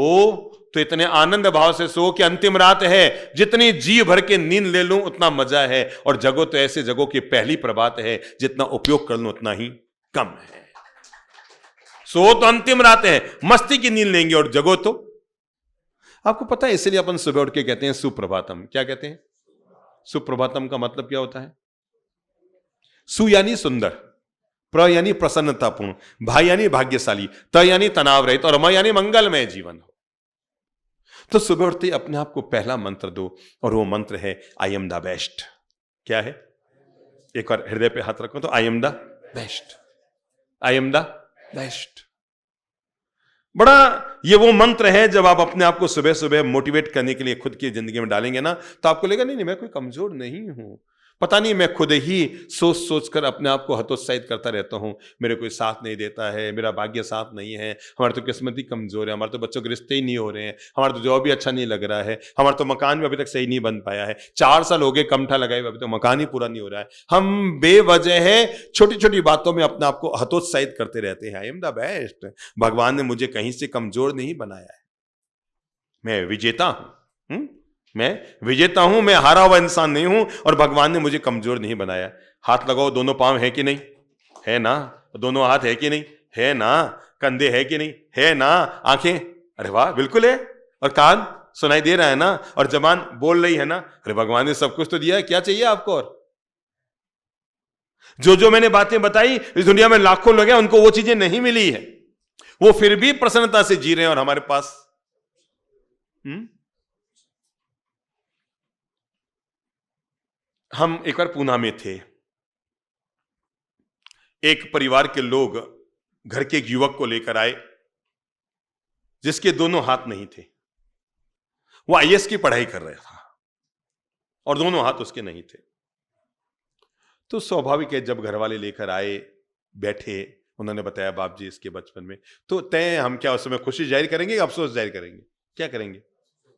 तो इतने आनंद भाव से सो कि अंतिम रात है, जितनी जी भर के नींद ले लूं उतना मजा है, और जगो तो ऐसे जगो कि पहली प्रभात है, जितना उपयोग कर लूं उतना ही कम है। सो तो अंतिम रात है, मस्ती की नींद लेंगे, और जगो तो, आपको पता है इसलिए अपन सुबह उठ के कहते हैं सुप्रभातम। क्या कहते हैं? सुप्रभातम का मतलब क्या होता है? सु यानी सुंदर, प्र यानी प्रसन्नतापूर्ण, भा यानी भाग्यशाली, त यानी तनाव रहित, और म यानी मंगलमय जीवन हो। तो सुबह उठते अपने आप को पहला मंत्र दो, और वो मंत्र है आई एम द बेस्ट। क्या है? एक बार हृदय पे हाथ रखो तो, आई am the best, I am the best. बड़ा ये वो मंत्र है, जब आप अपने आप को सुबह सुबह मोटिवेट करने के लिए खुद की जिंदगी में डालेंगे ना, तो आपको लगेगा नहीं नहीं मैं कोई कमजोर नहीं हूं, पता नहीं मैं खुद ही सोच सोच कर अपने आप को हतोत्साहित करता रहता हूं, मेरे कोई साथ नहीं देता है, मेरा भाग्य साथ नहीं है, हमारी तो किस्मत ही कमजोर है, हमारे तो बच्चों के रिश्ते ही नहीं हो रहे हैं, हमारा तो जॉब भी अच्छा नहीं लग रहा है, हमारा तो मकान भी अभी तक सही नहीं बन पाया है, 4 साल हो गए कमठा लगाए, अभी तो मकान ही पूरा नहीं हो रहा है। हम बेवजह है छोटी छोटी बातों में अपने आप को हतोत्साहित करते रहते हैं। आई एम द बेस्ट, भगवान ने मुझे कहीं से कमजोर नहीं बनाया है, मैं विजेता हूं, मैं विजेता हूं, मैं हारा हुआ इंसान नहीं हूं, और भगवान ने मुझे कमजोर नहीं बनाया। हाथ लगाओ, दोनों पांव है कि नहीं? है ना? दोनों हाथ है कि नहीं? है ना? कंधे है कि नहीं? है ना? आंखें, अरे वाह बिल्कुल है, और कान सुनाई दे रहा है ना, और जबान बोल रही है ना, अरे भगवान ने सब कुछ तो दिया है, क्या चाहिए आपको? और जो मैंने बातें बताई, इस दुनिया में लाखों लोग हैं उनको वो चीजें नहीं मिली है, वो फिर भी प्रसन्नता से जी रहे हैं, और हमारे पास हम एक बार पूना में थे, एक परिवार के लोग घर के एक युवक को लेकर आए, जिसके दोनों हाथ नहीं थे, वो आईएएस की पढ़ाई कर रहा था और दोनों हाथ उसके नहीं थे। तो स्वाभाविक है, जब घर वाले लेकर आए, बैठे, उन्होंने बताया बाप जी इसके बचपन में, तो तय हम क्या उस समय खुशी जाहिर करेंगे या अफसोस जाहिर करेंगे? क्या करेंगे?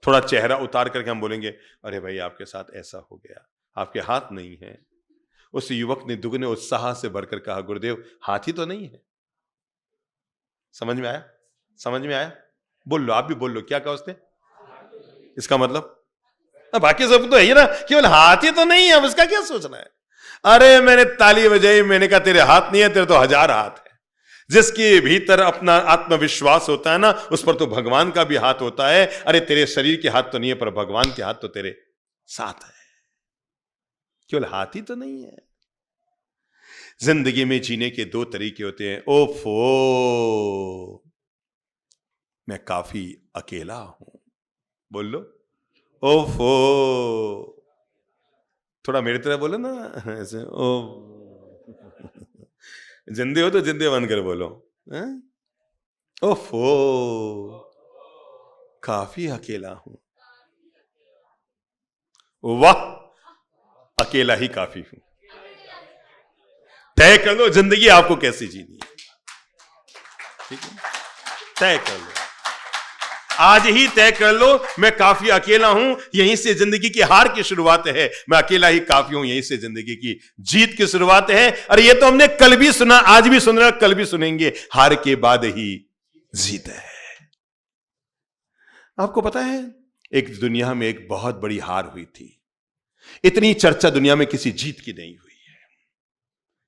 थोड़ा चेहरा उतार करके हम बोलेंगे अरे भाई आपके साथ ऐसा हो गया, आपके हाथ नहीं है। उस युवक ने दुगने उत्साह से भरकर कहा गुरुदेव हाथ ही तो नहीं है। समझ में आया? समझ में आया? बोल लो, आप भी बोल लो, क्या कहा उसने? इसका मतलब बाकी सब तो है ही ना, केवल हाथ ही तो नहीं है, अब उसका क्या सोचना है? अरे मैंने ताली बजाई, मैंने कहा तेरे हाथ नहीं है, तेरे तो 1000 हाथ है। जिसके भीतर अपना आत्मविश्वास होता है ना, उस पर तो भगवान का भी हाथ होता है। अरे तेरे शरीर के हाथ तो नहीं है, पर भगवान के हाथ तो तेरे साथ है, केवल हाथ ही तो नहीं है। जिंदगी में जीने के 2 तरीके होते हैं। ओफो, मैं काफी अकेला हूं। बोल लो, ओफो। थोड़ा मेरी तरह बोलो ना ऐसे, ओ जिंदे हो तो जिंदे बनकर बोलो। ओफो, काफी अकेला हूं। वाह, अकेला ही काफी हूं। तय कर लो जिंदगी आपको कैसी जीनी है, ठीक है? तय कर लो, आज ही तय कर लो, मैं काफी अकेला हूं, यहीं से जिंदगी की हार की शुरुआत है। मैं अकेला ही काफी हूं, यहीं से जिंदगी की जीत की शुरुआत है। अरे ये तो हमने कल भी सुना, आज भी सुन रहे, कल भी सुनेंगे, हार के बाद ही जीत है। आपको पता है, एक दुनिया में एक बहुत बड़ी हार हुई थी। इतनी चर्चा दुनिया में किसी जीत की नहीं हुई है।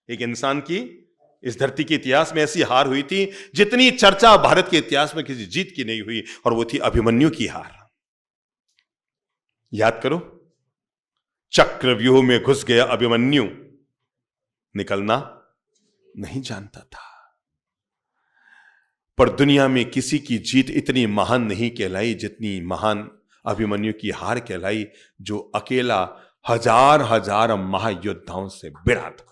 एक इंसान की इस धरती के इतिहास में ऐसी हार हुई थी जितनी चर्चा भारत के इतिहास में किसी जीत की नहीं हुई, और वो थी अभिमन्यु की हार। याद करो, चक्रव्यूह में घुस गया अभिमन्यु, निकलना नहीं जानता था। पर दुनिया में किसी की जीत इतनी महान नहीं कहलाई जितनी महान अभिमन्यु की हार कहलाई, जो अकेला हजार महायोद्धाओं से भिड़ा था।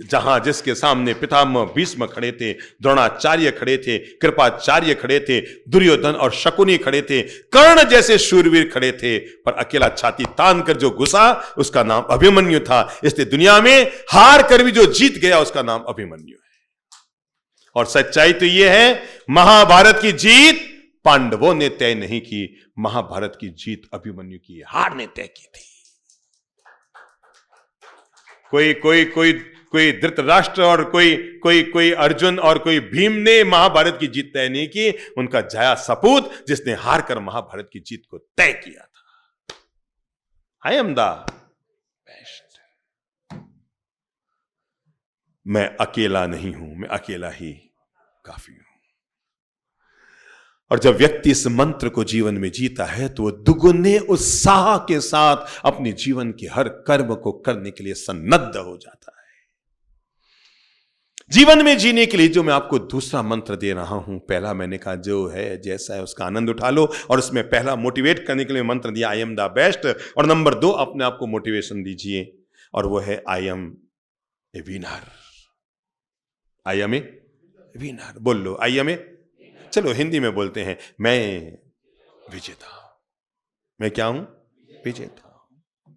जहां जिसके सामने पितामह भीष्म खड़े थे, द्रोणाचार्य खड़े थे, कृपाचार्य खड़े थे, दुर्योधन और शकुनी खड़े थे, कर्ण जैसे शूरवीर खड़े थे, पर अकेला छाती तान कर जो घुसा उसका नाम अभिमन्यु था। इसलिए दुनिया में हार कर भी जो जीत गया उसका नाम अभिमन्यु है। और सच्चाई तो यह है, महाभारत की जीत पांडवों ने तय नहीं की, महाभारत की जीत अभिमन्यु की हार ने तय की थी। कोई धृतराष्ट्र और कोई अर्जुन और कोई भीम ने महाभारत की जीत तय नहीं की, उनका जाया सपूत जिसने हार कर महाभारत की जीत को तय किया था। आई एम द बेस्ट। मैं अकेला नहीं हूं, मैं अकेला ही काफी हूं। और जब व्यक्ति इस मंत्र को जीवन में जीता है तो वह दुगुने उत्साह के साथ अपने जीवन के हर कर्म को करने के लिए सन्नद्ध हो जाता है। जीवन में जीने के लिए जो मैं आपको दूसरा मंत्र दे रहा हूं, पहला मैंने कहा जो है जैसा है उसका आनंद उठा लो, और उसमें पहला मोटिवेट करने के लिए मंत्र दिया आई एम द बेस्ट, और नंबर 2 अपने आप को मोटिवेशन दीजिए, और वो है I am a winner. I am a winner, बोल लो आई एम ए। चलो हिंदी में बोलते हैं, मैं विजेता हूं। मैं क्या हूं? विजेता हूं।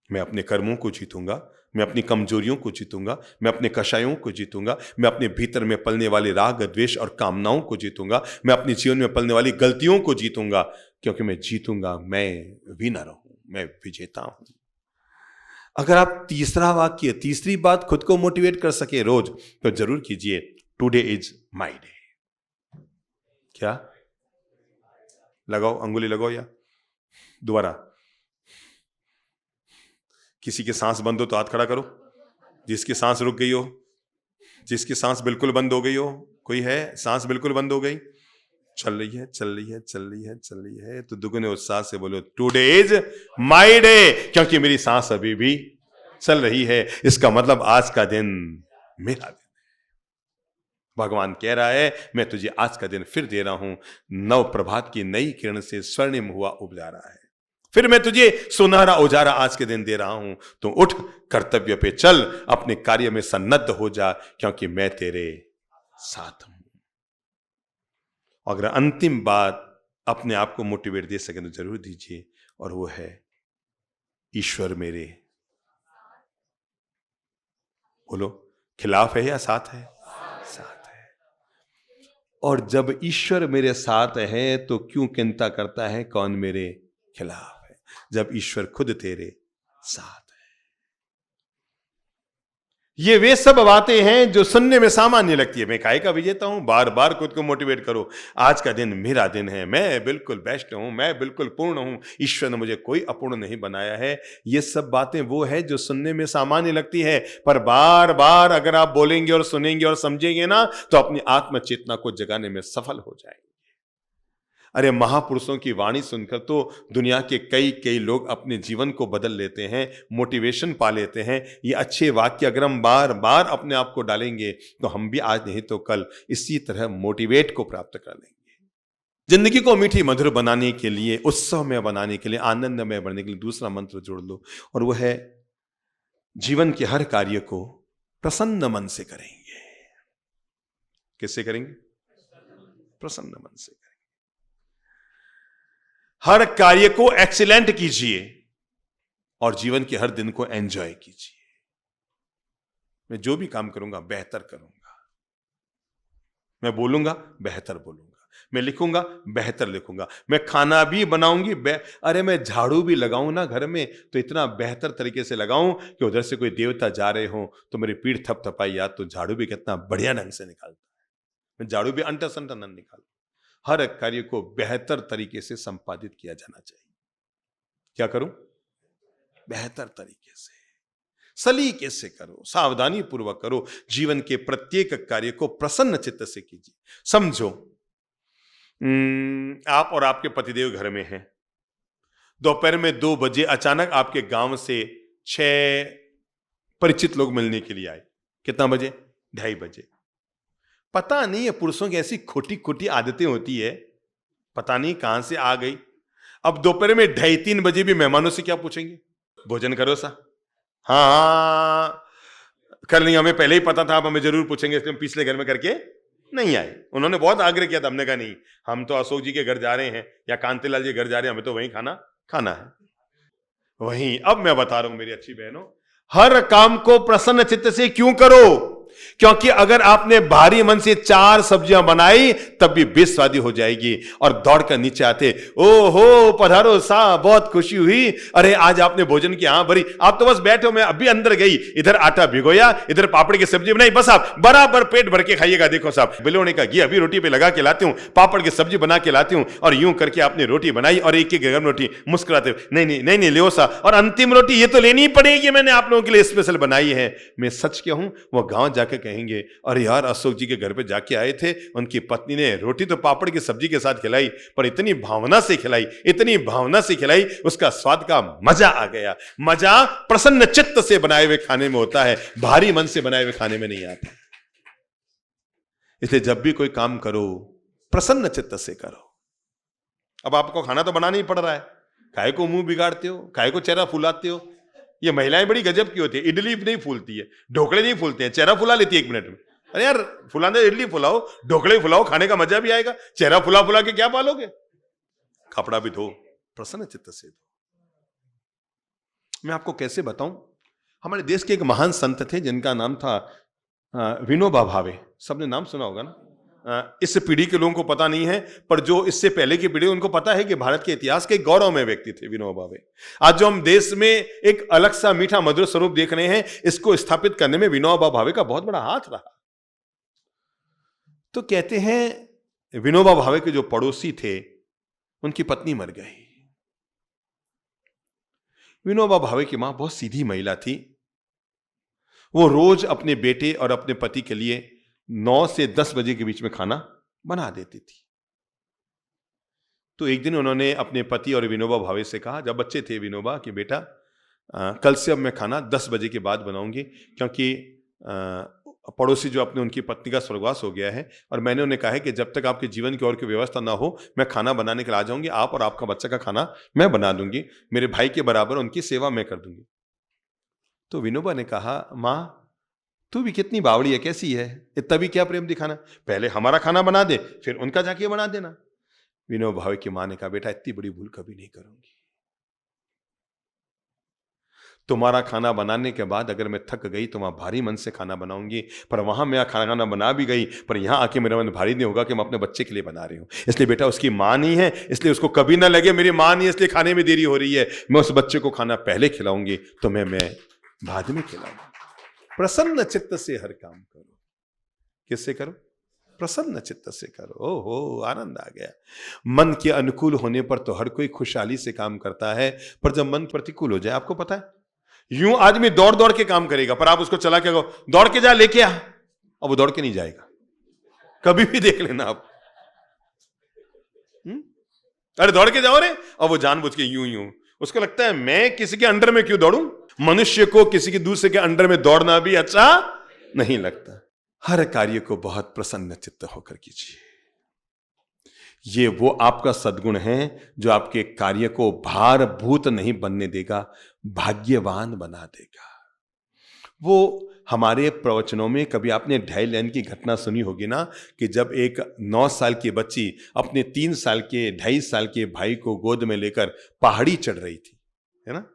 मैं अपने कर्मों को जीतूंगा, मैं अपनी कमजोरियों को जीतूंगा, मैं अपने कषायों को जीतूंगा, मैं अपने भीतर में पलने वाले राग द्वेष और कामनाओं को जीतूंगा, मैं अपने जीवन में पलने वाली गलतियों को जीतूंगा, क्योंकि मैं जीतूंगा, मैं विनर हूं, मैं विजेता हूं। अगर आप तीसरा वाक्य, तीसरी बात खुद को मोटिवेट कर सके रोज, तो जरूर कीजिए, टुडे इज माय डे। क्या लगाओ, अंगुली लगाओ, या दोबारा। किसी की सांस बंद हो तो हाथ खड़ा करो। जिसकी सांस रुक गई हो, जिसकी सांस बिल्कुल बंद हो गई हो, कोई है सांस बिल्कुल बंद हो गई? चल रही है, चल रही है, चल रही है, चल रही है, तो दुगने उत्साह से बोलो टुडे इज माय डे, क्योंकि मेरी सांस अभी भी चल रही है। इसका मतलब आज का दिन मेरा दिन। भगवान कह रहा है मैं तुझे आज का दिन फिर दे रहा हूं, नव प्रभात की नई किरण से स्वर्णिम हुआ उजाला है, फिर मैं तुझे सुनहरा उजाला आज के दिन दे रहा हूं। तो उठ, कर्तव्य पे चल, अपने कार्य में सन्नद्ध हो जा, क्योंकि मैं तेरे साथ हूं। अगर अंतिम बात अपने आप को मोटिवेट दे सके तो जरूर दीजिए, और वो है ईश्वर मेरे, बोलो, खिलाफ है या साथ है? साथ है। और जब ईश्वर मेरे साथ है तो क्यों चिंता करता है कौन मेरे खिलाफ है, जब ईश्वर खुद तेरे साथ है। ये वे सब बातें हैं जो सुनने में सामान्य लगती है। मैं काय का विजेता हूं, बार बार खुद को मोटिवेट करो, आज का दिन मेरा दिन है, मैं बिल्कुल बेस्ट हूं, मैं बिल्कुल पूर्ण हूं, ईश्वर ने मुझे कोई अपूर्ण नहीं बनाया है। ये सब बातें वो है जो सुनने में सामान्य लगती है, पर बार बार अगर आप बोलेंगे और सुनेंगे और समझेंगे ना, तो अपनी आत्म चेतना को जगाने में सफल हो जाएंगे। अरे महापुरुषों की वाणी सुनकर तो दुनिया के कई कई लोग अपने जीवन को बदल लेते हैं, मोटिवेशन पा लेते हैं। ये अच्छे वाक्य अगर हम बार बार अपने आप को डालेंगे तो हम भी आज नहीं तो कल इसी तरह मोटिवेट को प्राप्त कर लेंगे। जिंदगी को मीठी मधुर बनाने के लिए, उत्सव में बनाने के लिए, आनंद में बढ़ने के लिए दूसरा मंत्र जोड़ लो, और वह है जीवन के हर कार्य को प्रसन्न मन से करेंगे। किससे करेंगे? प्रसन्न मन से। हर कार्य को एक्सीलेंट कीजिए और जीवन के हर दिन को एंजॉय कीजिए। मैं जो भी काम करूंगा बेहतर करूंगा, मैं बोलूंगा बेहतर बोलूंगा, मैं लिखूंगा बेहतर लिखूंगा, मैं खाना भी बनाऊंगी अरे मैं झाड़ू भी लगाऊं ना घर में तो इतना बेहतर तरीके से लगाऊं कि उधर से कोई देवता जा रहे हो तो मेरी पीठ थपथपाई याद तो झाड़ू भी कितना बढ़िया ढंग से निकालता है, मैं झाड़ू भी अंटा संटा न निकालू। हर कार्य को बेहतर तरीके से संपादित किया जाना चाहिए। क्या करूं? बेहतर तरीके से, सलीके से करो, सावधानी पूर्वक करो। जीवन के प्रत्येक कार्य को प्रसन्न चित्त से कीजिए। समझो आप और आपके पतिदेव घर में हैं, दोपहर में 2 बजे अचानक आपके गांव से 6 परिचित लोग मिलने के लिए आए। कितना बजे? 2:30 बजे। पता नहीं है पुरुषों की ऐसी खोटी खोटी आदतें होती है, पता नहीं कहां से आ गई। अब दोपहर में 2:30-3 बजे भी मेहमानों से क्या पूछेंगे? भोजन करो सा? हाँ कर लेंगे, हमें पहले ही पता था, आप हमें जरूर पूछेंगे, इसलिए हम पिछले घर में करके नहीं आए। उन्होंने बहुत आग्रह किया था, हमने कहा नहीं, हम तो अशोक जी के घर जा रहे हैं या कांतिलाल जी के घर जा रहे हैं, हमें तो वहीं खाना है वहीं। अब मैं बता रहा हूं मेरी अच्छी बहनों, हर काम को प्रसन्न चित्त से क्यों करो? क्योंकि अगर आपने भारी मन से 4 सब्जियां बनाई तब भी बेस्वादी हो जाएगी, और दौड़कर नीचे आते, ओहो पधारो सा, बहुत खुशी हुई, अरे आज आपने भोजन की हाँ भरी। आप तो बस बैठो, मैं अभी अंदर गई, इधर आटा भिगोया, इधर पापड़ की सब्जी बनाई, बस आप बराबर पेट भर के खाइएगा। देखो साहब, बिलोने का घी अभी रोटी पे लगा के लाती हूं, पापड़ की सब्जी बना के लाती हूं, और यूं करके आपने रोटी बनाई और एक एक गर्म रोटी मुस्कुराते, नहीं ले सा, और अंतिम रोटी ये तो लेनी ही पड़ेगी, मैंने आप लोगों के लिए स्पेशल बनाई है। मैं सच क्या हूं, वो गांव जाके कहेंगे, अरे यार अशोक जी के घर पे जाके आए थे, उनकी पत्नी ने रोटी तो पापड़ की सब्जी के साथ खिलाई, पर इतनी भावना से खिलाई, इतनी भावना से खिलाई, उसका स्वाद का मजा आ गया। मजा प्रसन्न चित्त से बनाए हुए खाने में होता है, भारी मन से बनाए हुए खाने में नहीं आता। इसलिए जब भी कोई काम करो प्रसन्न चित्त से करो। अब आपको खाना तो बनाना ही पड़ रहा है, काहे को मुंह बिगाड़ते हो, काहे को चेहरा फुलाते हो? ये महिलाएं बड़ी गजब की होती है, इडली नहीं फूलती है, ढोकले नहीं फूलते हैं, चेहरा फुला लेती है 1 मिनट में। अरे यार फुलाने इडली फुलाओ, ढोकले फुलाओ, खाने का मजा भी आएगा। चेहरा फुला फुला के क्या पालोगे? कपड़ा भी धो, प्रसन्न चित्त से धो। मैं आपको कैसे बताऊं, हमारे देश के एक महान संत थे जिनका नाम था विनोबा भावे। सबने नाम सुना होगा ना। इस पीढ़ी के लोगों को पता नहीं है, पर जो इससे पहले की पीढ़ी उनको पता है कि भारत के इतिहास के गौरवमय व्यक्ति थे विनोबा भावे। आज जो हम देश में एक अलग सा मीठा मधुर स्वरूप देख रहे हैं, इसको स्थापित करने में विनोबा भावे का बहुत बड़ा हाथ रहा। तो कहते हैं विनोबा भावे के जो पड़ोसी थे उनकी पत्नी मर गई। विनोबा भावे की मां बहुत सीधी महिला थी, वो रोज अपने बेटे और अपने पति के लिए 9 से 10 बजे के बीच में खाना बना देती थी। तो एक दिन उन्होंने अपने पति और विनोबा भावे से कहा, जब बच्चे थे विनोबा, कि बेटा कल से अब मैं खाना 10 बजे के बाद बनाऊंगी, क्योंकि पड़ोसी जो अपने उनकी पत्नी का स्वर्गवास हो गया है, और मैंने उन्हें कहा है कि जब तक आपके जीवन की और की व्यवस्था ना हो मैं खाना बनाने के लिए आ जाऊंगी, आप और आपका बच्चा का खाना मैं बना दूंगी, मेरे भाई के बराबर उनकी सेवा मैं कर दूंगी। तो विनोबा ने कहा, मां तू भी कितनी बावड़ी है, कैसी है, इतना भी क्या प्रेम दिखाना, पहले हमारा खाना बना दे फिर उनका जाके बना देना। विनोबा भावे की मां ने कहा, बेटा इतनी बड़ी भूल कभी नहीं करूंगी। तुम्हारा खाना बनाने के बाद अगर मैं थक गई तो वहां भारी मन से खाना बनाऊंगी, पर वहां मैं खाना बना भी गई पर यहां आके मेरा मन भारी नहीं होगा कि मैं अपने बच्चे के लिए बना रही हूं। इसलिए बेटा उसकी मां नहीं है, इसलिए उसको कभी ना लगे मेरी मां नहीं है इसलिए खाने में देरी हो रही है। मैं उस बच्चे को खाना पहले खिलाऊंगी, तुम्हें मैं बाद में खिलाऊंगी। प्रसन्न चित्त से हर काम करो। किससे करो? प्रसन्न चित्त से करो। ओहो, आनंद आ गया। मन के अनुकूल होने पर तो हर कोई खुशहाली से काम करता है, पर जब मन प्रतिकूल हो जाए, आपको पता है यूं आदमी दौड़ दौड़ के काम करेगा, पर आप उसको चला के कहो दौड़ के जा लेके आ, अब वो दौड़ के नहीं जाएगा। कभी भी देख लेना आप। अरे दौड़ के जाओ रे, और वो जानबूझ के यूं यूं, उसको लगता है मैं किसी के अंडर में क्यों दौड़ूं। मनुष्य को किसी के दूसरे के अंडर में दौड़ना भी अच्छा नहीं लगता। हर कार्य को बहुत प्रसन्न चित्त होकर कीजिए। ये वो आपका सद्गुण है जो आपके कार्य को भारभूत नहीं बनने देगा, भाग्यवान बना देगा। वो हमारे प्रवचनों में कभी आपने ढाई लाइन की घटना सुनी होगी ना, कि जब एक 9 साल की बच्ची अपने 3 साल के 2.5 साल के भाई को गोद में लेकर पहाड़ी चढ़ रही थी, है ना,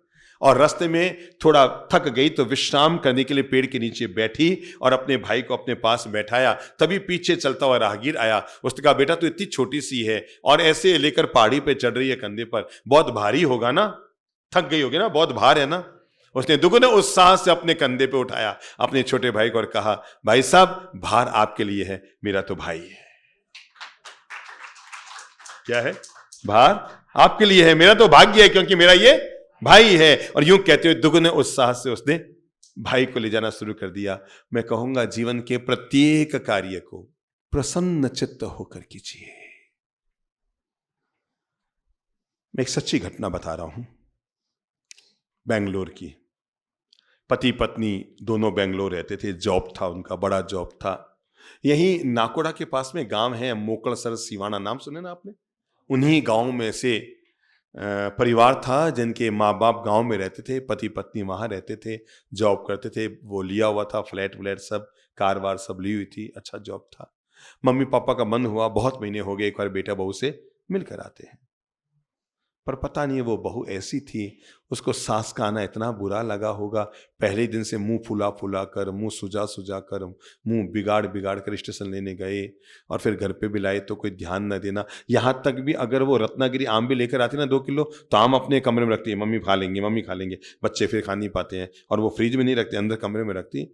और रास्ते में थोड़ा थक गई तो विश्राम करने के लिए पेड़ के नीचे बैठी और अपने भाई को अपने पास बैठाया। तभी पीछे चलता हुआ राहगीर आया, उसने कहा बेटा तू इतनी छोटी सी है और ऐसे लेकर पहाड़ी पे चढ़ रही है कंधे पर, बहुत भारी होगा ना, थक गई होगी ना, बहुत भार है ना। उसने दुगने उत्साह से अपने कंधे पे उठाया अपने छोटे भाई को और कहा भाई साहब भार आपके लिए है, मेरा तो भाई है। क्या है? भार आपके लिए है, मेरा तो भाग्य है क्योंकि मेरा ये भाई है। और यूं कहते हुए दुगने उत्साह से उसने भाई को ले जाना शुरू कर दिया। मैं कहूंगा जीवन के प्रत्येक कार्य को प्रसन्न चित्त होकर कीजिए। मैं एक सच्ची घटना बता रहा हूं, बेंगलोर की। पति पत्नी दोनों बेंगलोर रहते थे, जॉब था उनका, बड़ा जॉब था। यही नाकोड़ा के पास में गांव है मोकलसर सिवाना, नाम सुने ना आपने? उन्हीं गांव में से परिवार था जिनके माँ बाप गांव में रहते थे, पति पत्नी वहां रहते थे, जॉब करते थे। वो लिया हुआ था फ्लैट व्लैट सब, कार वार सब ली हुई थी, अच्छा जॉब था। मम्मी पापा का मन हुआ, बहुत महीने हो गए एक बार बेटा बहू से मिलकर आते हैं। पर पता नहीं वो बहू ऐसी थी, उसको सास का आना इतना बुरा लगा होगा। पहले दिन से मुंह फुला फुला कर, मुंह सुजा सुजा कर, मुंह बिगाड़ बिगाड़ कर स्टेशन लेने गए और फिर घर पे भी लाए तो कोई ध्यान न देना। यहाँ तक भी अगर वो रत्नागिरी आम भी लेकर आती ना 2 किलो, तो आम अपने कमरे में रखती है, मम्मी खा लेंगे मम्मी खा लेंगे। बच्चे फिर खा नहीं पाते हैं और वो फ्रिज में नहीं रखते, अंदर कमरे में रखती।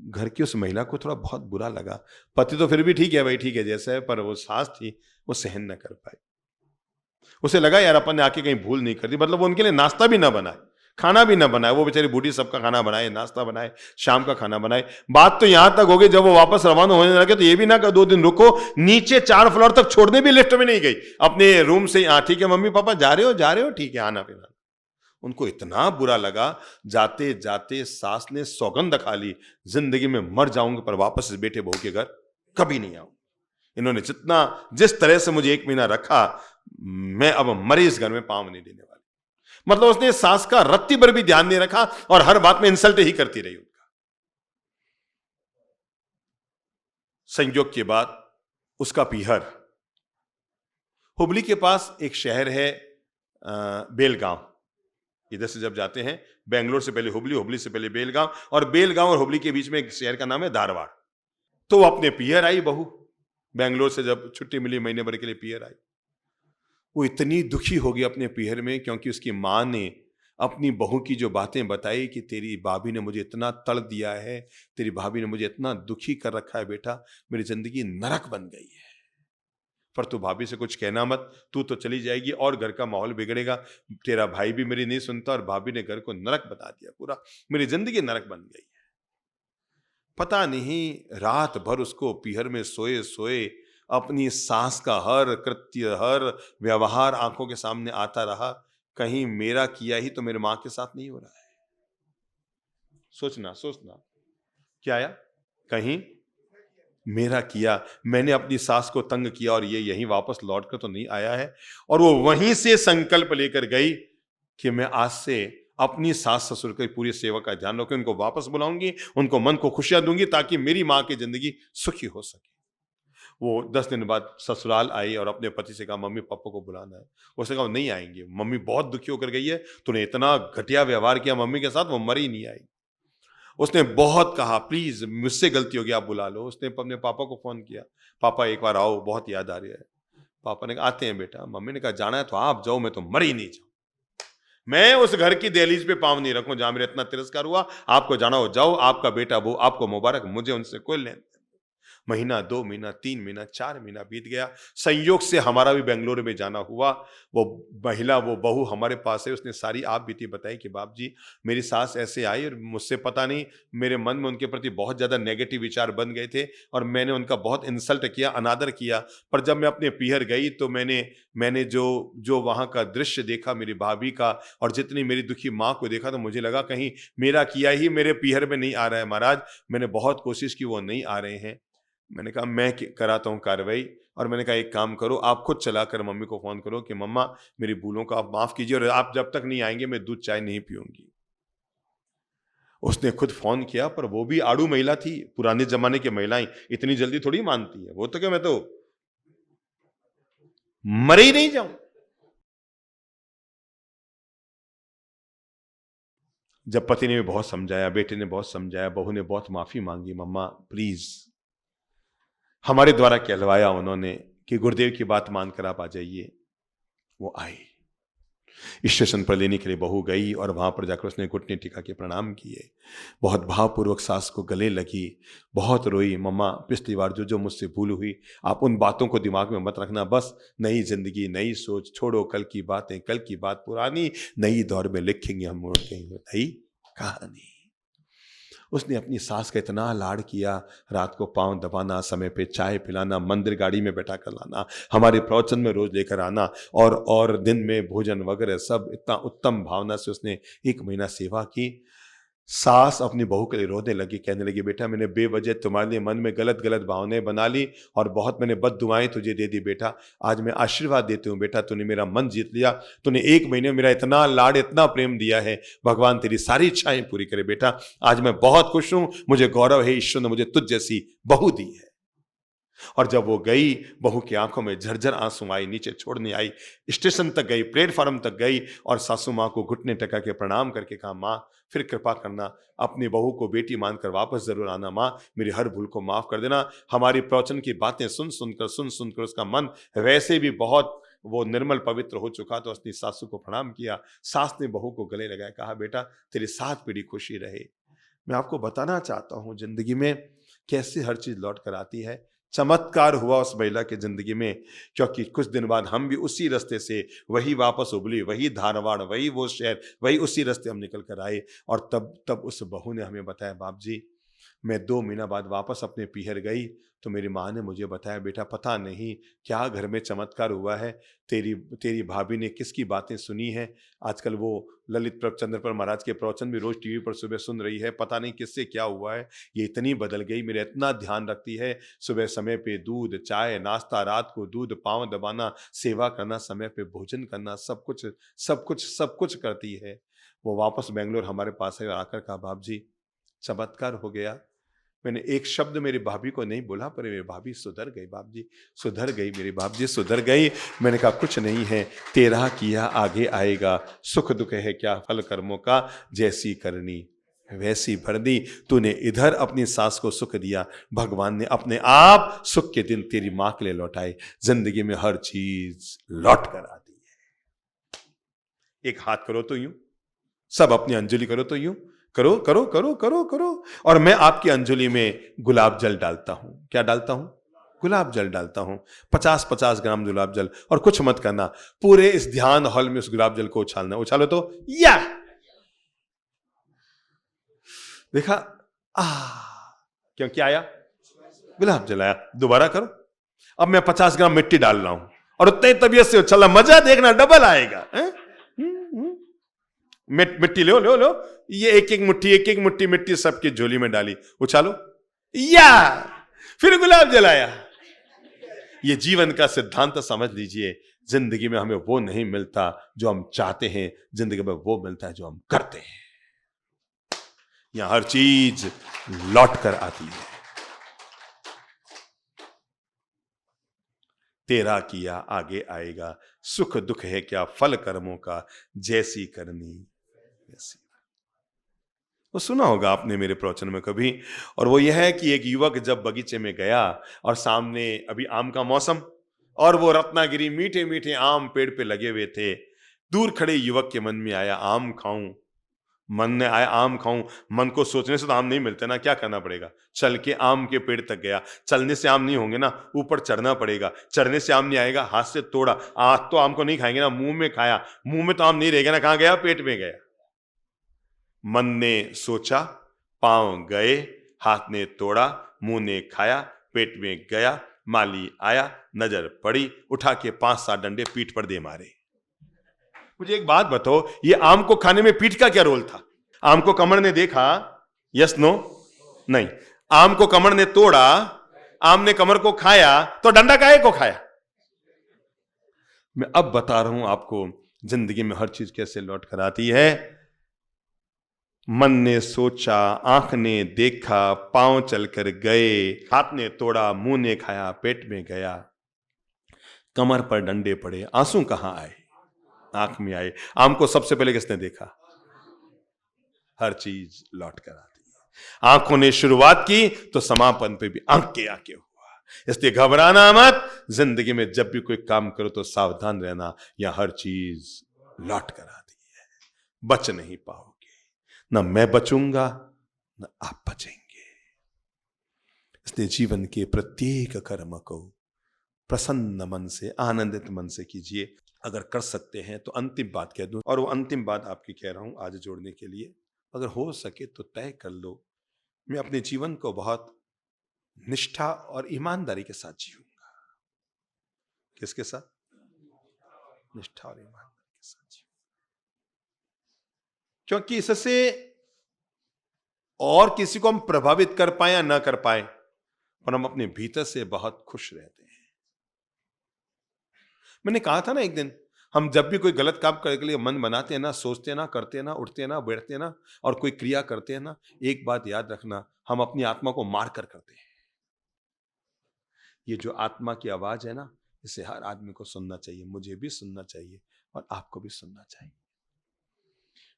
घर की उस महिला को थोड़ा बहुत बुरा लगा। पति तो फिर भी ठीक है भाई, ठीक है जैसा है, पर वो सास थी वो सहन न कर पाई। उसे लगा यार अपन ने आके कहीं भूल नहीं कर दी, मतलब वो उनके लिए नाश्ता भी ना बनाए, खाना भी ना बनाए, वो बेचारी बूढ़ी सबका खाना बनाए, नाश्ता बनाए, शाम का खाना बनाए। बात तो यहां तक हो गई जब वो वापस रवाना होने लगे तो ये भी ना कर 2 दिन रुको, नीचे 4 फ्लोर तक छोड़ने भी लिफ्ट में नहीं गई, अपने रूम से यहाँ ठीक है मम्मी पापा जा रहे हो ठीक है आना फिर। उनको इतना बुरा लगा, जाते जाते सास ने सौगंध खा ली, जिंदगी में मर जाऊंगी पर वापस इस बेटे बहू के घर कभी नहीं आऊंगी। इन्होंने जिस तरह से मुझे 1 महीना रखा, मैं अब मरे इस घर में पांव नहीं देने वाली। मतलब उसने सास का रत्ती भर भी ध्यान नहीं रखा और हर बात में इंसल्ट ही करती रही उनका। संयोग के बाद उसका पीहर, हुबली के पास एक शहर है बेलगांव, इधर से जब जाते हैं बेंगलोर से पहले हुबली, हुबली से पहले बेलगांव, और बेलगांव और हुबली के बीच में एक शहर का नाम है धारवाड़। तो वो अपने पीहर आई बहू, बेंगलोर से जब छुट्टी मिली महीने भर के लिए पीहर आई। वो इतनी दुखी हो गई अपने पीहर में क्योंकि उसकी मां ने अपनी बहू की जो बातें बताई कि तेरी भाभी ने मुझे इतना तड़ दिया है, तेरी भाभी ने मुझे इतना दुखी कर रखा है बेटा, मेरी जिंदगी नरक बन गई है। पर तू भाभी से कुछ कहना मत, तू तो चली जाएगी और घर का माहौल बिगड़ेगा। तेरा भाई भी मेरी नहीं सुनता और भाभी ने घर को नरक बना दिया, पूरा मेरी जिंदगी नरक बन गई है। पता नहीं रात भर उसको पीहर में सोए सोए अपनी सास का हर कृत्य हर व्यवहार आंखों के सामने आता रहा। कहीं मेरा किया ही तो मेरे मां के साथ नहीं हो रहा है। सोचना क्या आया, कहीं मेरा किया, मैंने अपनी सास को तंग किया और ये यहीं वापस लौट कर तो नहीं आया है। और वो वहीं से संकल्प लेकर गई कि मैं आज से अपनी सास ससुर की पूरी सेवा का ध्यान रखो, उनको वापस बुलाऊंगी, उनको मन को खुशियां दूंगी ताकि मेरी माँ की जिंदगी सुखी हो सके। वो 10 दिन बाद ससुराल आई और अपने पति से कहा मम्मी पापा को बुलाना है। उसने कहा नहीं आएंगे, मम्मी बहुत दुखी होकर गई है, तूने इतना घटिया व्यवहार किया मम्मी के साथ, वो मरी नहीं आई। उसने बहुत कहा प्लीज मुझसे गलती हो गई, आप बुला लो। उसने अपने पापा को फोन किया, पापा एक बार आओ, बहुत याद आ रही है। पापा ने कहा आते हैं बेटा। मम्मी ने कहा जाना है तो आप जाओ, मैं तो मरी नहीं जाऊं, मैं उस घर की दहलीज पे पांव नहीं रखूं जहां मेरा इतना तिरस्कार हुआ। आपको जाना हो जाओ, आपका बेटा वो आपको मुबारक, मुझे उनसे कोई लेन। महीना, 2 महीना, 3 महीना, 4 महीना बीत गया। संयोग से हमारा भी बेंगलुरु में जाना हुआ। वो महिला, वो बहू हमारे पास है, उसने सारी आप बीती बताई कि बाप जी मेरी सास ऐसे आई और मुझसे पता नहीं मेरे मन में उनके प्रति बहुत ज्यादा नेगेटिव विचार बन गए थे और मैंने उनका बहुत इंसल्ट किया, अनादर किया। पर जब मैं अपने पीहर गई तो मैंने जो वहां का दृश्य देखा मेरी भाभी का और जितनी मेरी दुखी माँ को देखा, तो मुझे लगा कहीं मेरा किया ही मेरे पीहर में नहीं आ रहा है महाराज। मैंने बहुत कोशिश की, वो नहीं आ रहे हैं। मैंने कहा मैं कराता हूँ कार्रवाई। और मैंने कहा एक काम करो, आप खुद चलाकर मम्मी को फोन करो कि मम्मा मेरी भूलों को आप माफ कीजिए और आप जब तक नहीं आएंगे मैं दूध चाय नहीं पीऊंगी। उसने खुद फोन किया, पर वो भी आड़ू महिला थी। पुराने जमाने की महिलाएं इतनी जल्दी थोड़ी मानती है। वो तो क्या मैं तो मरे ही नहीं जाऊं। जब पति ने भी बहुत समझाया, बेटे ने बहुत समझाया, बहू ने बहुत माफी मांगी, मम्मा प्लीज, हमारे द्वारा कहलवाया उन्होंने कि गुरुदेव की बात मानकर आप आ जाइए। वो आई, स्टेशन पर लेने के लिए बहू गई और वहां पर जाकर उसने घुटने टिका के प्रणाम किए। बहुत भावपूर्वक सास को गले लगी, बहुत रोई। मम्मा पिछली बार जो जो मुझसे भूल हुई आप उन बातों को दिमाग में मत रखना, बस नई जिंदगी नई सोच, छोड़ो कल की बातें, कल की बात पुरानी, नई दौर में लिखेंगे हम नई कहानी। उसने अपनी सास का इतना लाड़ किया, रात को पांव दबाना, समय पे चाय पिलाना, मंदिर गाड़ी में बैठा कर लाना, हमारे प्रवचन में रोज लेकर आना और दिन में भोजन वगैरह सब इतना उत्तम भावना से उसने 1 महीना सेवा की। सास अपनी बहू के लिए रोने लगी, कहने लगी बेटा मैंने बेवजह तुम्हारे लिए मन में गलत गलत भावनाएं बना ली और बहुत मैंने बद दुआएं तुझे दे दी बेटा। आज मैं आशीर्वाद देती हूँ बेटा, तूने मेरा मन जीत लिया, तूने 1 महीने मेरा इतना लाड़ इतना प्रेम दिया है, भगवान तेरी सारी इच्छाएं पूरी करे बेटा। आज मैं बहुत खुश हूं, मुझे गौरव है ईश्वर ने मुझे तुझ जैसी बहू दी है। और जब वो गई, बहू की आंखों में झरझर आंसू आई, नीचे छोड़ने आई, स्टेशन तक गई, प्लेटफॉर्म तक गई और सासू माँ को घुटने टका के प्रणाम करके कहा माँ फिर कृपा करना, अपनी बहू को बेटी मानकर वापस जरूर आना, माँ मेरी हर भूल को माफ कर देना। हमारी प्रवचन की बातें सुन सुनकर उसका मन वैसे भी बहुत वो निर्मल पवित्र हो चुका, तो उसने सासू को प्रणाम किया। सास ने बहू को गले लगाया, कहा बेटा तेरी 7 पीढ़ी खुशी रहे। मैं आपको बताना चाहता हूं जिंदगी में कैसे हर चीज लौट कर आती है। चमत्कार हुआ उस महिला की जिंदगी में, क्योंकि कुछ दिन बाद हम भी उसी रास्ते से वही वापस उबली, वही धारवाड़, वही वो शहर, वही उसी रास्ते हम निकल कर आए। और तब उस बहू ने हमें बताया बाप जी मैं 2 महीना बाद वापस अपने पीहर गई तो मेरी माँ ने मुझे बताया बेटा पता नहीं क्या घर में चमत्कार हुआ है, तेरी भाभी ने किसकी बातें सुनी हैं। आजकल वो ललित प्रभचंद्र महाराज के प्रवचन भी रोज टीवी पर सुबह सुन रही है, पता नहीं किससे क्या हुआ है, ये इतनी बदल गई, मेरा इतना ध्यान रखती है, सुबह समय पे दूध चाय नाश्ता, रात को दूध, पाँव दबाना, सेवा करना, समय पे भोजन करना, सब कुछ करती है। वो वापस बेंगलोर हमारे पास है, आकर कहा बाप जी चमत्कार हो गया। मैंने एक शब्द मेरी भाभी को नहीं बोला, पर मेरी भाभी सुधर गई, बाप जी सुधर गई, मेरी भाभी जी सुधर गई। मैंने कहा कुछ नहीं है, तेरा किया आगे आएगा, सुख दुख है क्या फल कर्मों का, जैसी करनी वैसी भरनी। तूने इधर अपनी सास को सुख दिया, भगवान ने अपने आप सुख के दिन तेरी मां के लिए लौटाए। जिंदगी में हर चीज लौट कर आती है। एक हाथ करो तो यूं, सब अपनी अंजलि करो तो यूं, करो करो करो करो करो। और मैं आपकी अंजलि में गुलाब जल डालता हूं। क्या डालता हूं? गुलाब जल डालता हूं, 50-50 ग्राम गुलाब जल। और कुछ मत करना, पूरे इस ध्यान हॉल में उस गुलाब जल को उछालना। उछालो तो या देखा, क्यों क्या आया? गुलाब जल आया। दोबारा करो। अब मैं 50 ग्राम मिट्टी डाल रहा हूं और उतनी तबीयत से उछलना, मजा देखना डबल आएगा। मिट्टी लो लो लो, ये एक एक मुट्ठी मिट्टी सबकी झोली में डाली, उछालो या फिर गुलाब जलाया। ये जीवन का सिद्धांत समझ लीजिए। जिंदगी में हमें वो नहीं मिलता जो हम चाहते हैं, जिंदगी में वो मिलता है जो हम करते हैं। यहां हर चीज लौट कर आती है। तेरा किया आगे आएगा, सुख दुख है क्या फल कर्मों का, जैसी करनी वैसी। वो सुना होगा आपने मेरे प्रवचन में कभी, और वो यह है कि एक युवक जब बगीचे में गया और सामने अभी आम का मौसम, और वो रत्नागिरी मीठे मीठे आम पेड़ पे लगे हुए थे। दूर खड़े युवक के मन में आया आम खाऊं, मन ने आया आम खाऊं। मन को सोचने से तो आम नहीं मिलते ना, क्या करना पड़ेगा, चल के आम के पेड़ तक गया। चलने से आम नहीं होंगे ना, ऊपर चढ़ना पड़ेगा, चढ़ने से आम नहीं आएगा, हाथ से तोड़ा, हाथ तो आम को नहीं खाएंगे ना, मुंह में खाया, मुंह में तो आम नहीं रहेगा ना, कहां गया, पेट में गया। मन ने सोचा, पांव गए, हाथ ने तोड़ा, मुंह ने खाया, पेट में गया, माली आया, नजर पड़ी, उठा के 5-7 डंडे पीठ पर दे मारे। मुझे एक बात बताओ, ये आम को खाने में पीठ का क्या रोल था? आम को कमर ने देखा, यस नो, नहीं। आम को कमर ने तोड़ा, आम ने कमर को खाया, तो डंडा काहे को खाया? मैं अब बता रहा हूं आपको जिंदगी में हर चीज कैसे लौट कर आती है। मन ने सोचा, आंख ने देखा, पांव चलकर गए, हाथ ने तोड़ा, मुंह ने खाया, पेट में गया, कमर पर डंडे पड़े, आंसू कहां आए? आंख में आए। आम को सबसे पहले किसने देखा? हर चीज लौट कर आती है। आंखों ने शुरुआत की तो समापन पे भी आंख के आके हुआ। इसलिए घबराना मत, जिंदगी में जब भी कोई काम करो तो सावधान रहना, या हर चीज लौट कर आती है, बच नहीं पाओगे। ना मैं बचूंगा, ना आप बचेंगे। इसलिए जीवन के प्रत्येक कर्म को प्रसन्न मन से, आनंदित मन से कीजिए। अगर कर सकते हैं तो अंतिम बात कह दूं, और वो अंतिम बात आपकी कह रहा हूं आज जोड़ने के लिए, अगर हो सके तो तय कर लो, मैं अपने जीवन को बहुत निष्ठा और ईमानदारी के साथ जीऊंगा। किसके साथ? निष्ठा और ईमानदारी के साथ जीऊंगा, क्योंकि इससे और किसी को हम प्रभावित कर पाए या ना कर पाए, पर हम अपने भीतर से बहुत खुश रहते हैं। मैंने कहा था ना एक दिन, हम जब भी कोई गलत काम करने के लिए मन बनाते हैं ना, सोचते हैं ना, करते हैं ना, उठते हैं ना, बैठते हैं ना, और कोई क्रिया करते हैं ना, एक बात याद रखना, हम अपनी आत्मा को मार कर करते हैं। ये जो आत्मा की आवाज है ना, इसे हर आदमी को सुनना चाहिए, मुझे भी सुनना चाहिए और आपको भी सुनना चाहिए।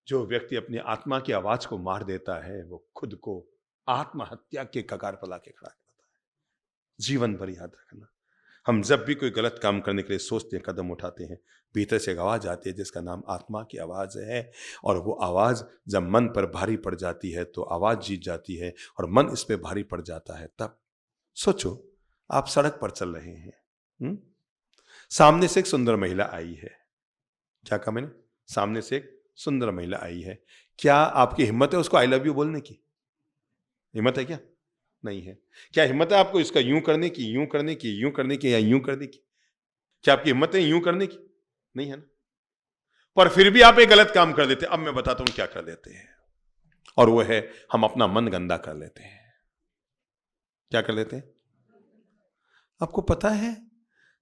जो व्यक्ति अपनी आत्मा की आवाज को मार देता है, वो खुद को आत्महत्या के कगार पर लाके खड़ा करता है। जीवन भर याद रखना, हम जब भी कोई गलत काम करने के लिए सोचते हैं, कदम उठाते हैं, भीतर से एक आवाज आती है जिसका नाम आत्मा की आवाज है। और वो आवाज जब मन पर भारी पड़ जाती है तो आवाज जीत जाती है, और मन इस पे भारी पड़ जाता है। तब सोचो, आप सड़क पर चल रहे हैं, सामने से एक सुंदर महिला आई है। क्या कहा मैंने? सामने से एक सुंदर महिला आई है। क्या आपकी हिम्मत है उसको आई लव यू बोलने की? हिम्मत है क्या? नहीं है। क्या हिम्मत है आपको इसका यूं करने की, यूं करने की, यूं करने की, या यूं करने की? क्या आपकी हिम्मत है यूं करने की? नहीं है ना। पर फिर भी आप एक गलत काम कर देते। अब मैं बताता हूं क्या कर देते हैं, और वो है हम अपना मन गंदा कर लेते हैं। क्या कर लेते हैं? आपको पता है,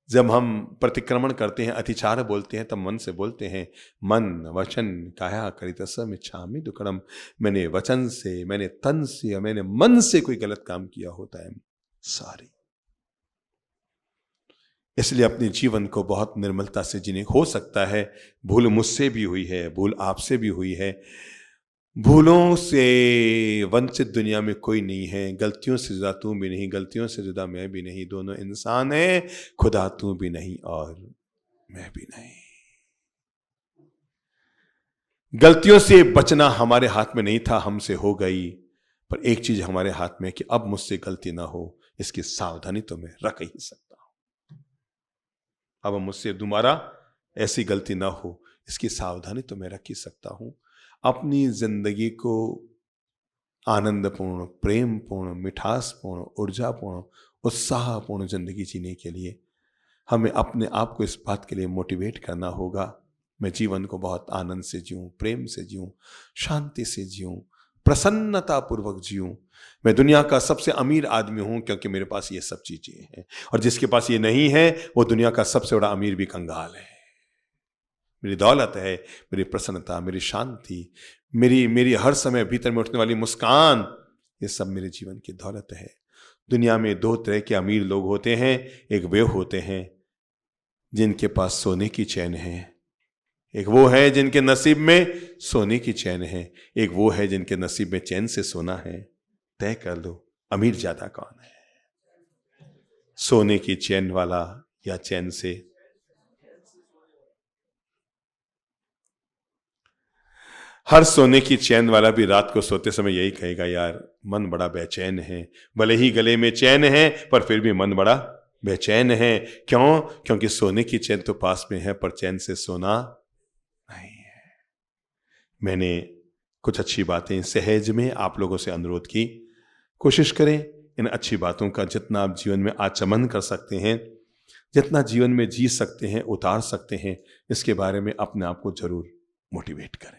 जब हम प्रतिक्रमण करते हैं, अतिचार बोलते हैं, तब मन से बोलते हैं, मन वचन काया करितसम इच्छामि दुक्कडम। मैंने वचन से, मैंने तन से, मैंने मन से कोई गलत काम किया होता है, सारी। इसलिए अपने जीवन को बहुत निर्मलता से जीने। हो सकता है भूल मुझसे भी हुई है, भूल आपसे भी हुई है। भूलों से वंचित दुनिया में कोई नहीं है। गलतियों से जुदा तू भी नहीं, गलतियों से जुदा मैं भी नहीं, दोनों इंसान हैं, खुदा तू भी नहीं और मैं भी नहीं। गलतियों से बचना हमारे हाथ में नहीं था, हमसे हो गई, पर एक चीज हमारे हाथ में कि अब मुझसे गलती ना हो, इसकी सावधानी तो मैं रख ही सकता हूं। अब मुझसे दोबारा ऐसी गलती ना हो, इसकी सावधानी तो मैं रख ही सकता हूं। अपनी जिंदगी को आनंदपूर्ण, प्रेमपूर्ण, मिठासपूर्ण, ऊर्जापूर्ण, उत्साहपूर्ण जिंदगी जीने के लिए हमें अपने आप को इस बात के लिए मोटिवेट करना होगा, मैं जीवन को बहुत आनंद से जीऊं, प्रेम से जीऊं, शांति से जीऊं, प्रसन्नता पूर्वक जीऊं। मैं दुनिया का सबसे अमीर आदमी हूं क्योंकि मेरे पास ये सब चीजें हैं, और जिसके पास ये नहीं है वो दुनिया का सबसे बड़ा अमीर भी कंगाल है। मेरी दौलत है, मेरी प्रसन्नता, मेरी शांति, मेरी हर समय भीतर में उठने वाली मुस्कान, ये सब मेरे जीवन की दौलत है। दुनिया में दो तरह के अमीर लोग होते हैं। एक वे होते हैं जिनके पास सोने की चैन है, एक वो है जिनके नसीब में सोने की चैन है, एक वो है जिनके नसीब में चैन से सोना है। तय कर लो अमीर ज्यादा कौन है, सोने की चैन वाला या चैन से? हर सोने की चैन वाला भी रात को सोते समय यही कहेगा, यार मन बड़ा बेचैन है। भले ही गले में चैन है पर फिर भी मन बड़ा बेचैन है। क्यों? क्योंकि सोने की चैन तो पास में है पर चैन से सोना नहीं है। मैंने कुछ अच्छी बातें सहज में आप लोगों से अनुरोध की। कोशिश करें इन अच्छी बातों का जितना आप जीवन में आचमन कर सकते हैं, जितना जीवन में जी सकते हैं, उतार सकते हैं, इसके बारे में अपने आप को जरूर मोटिवेट करें।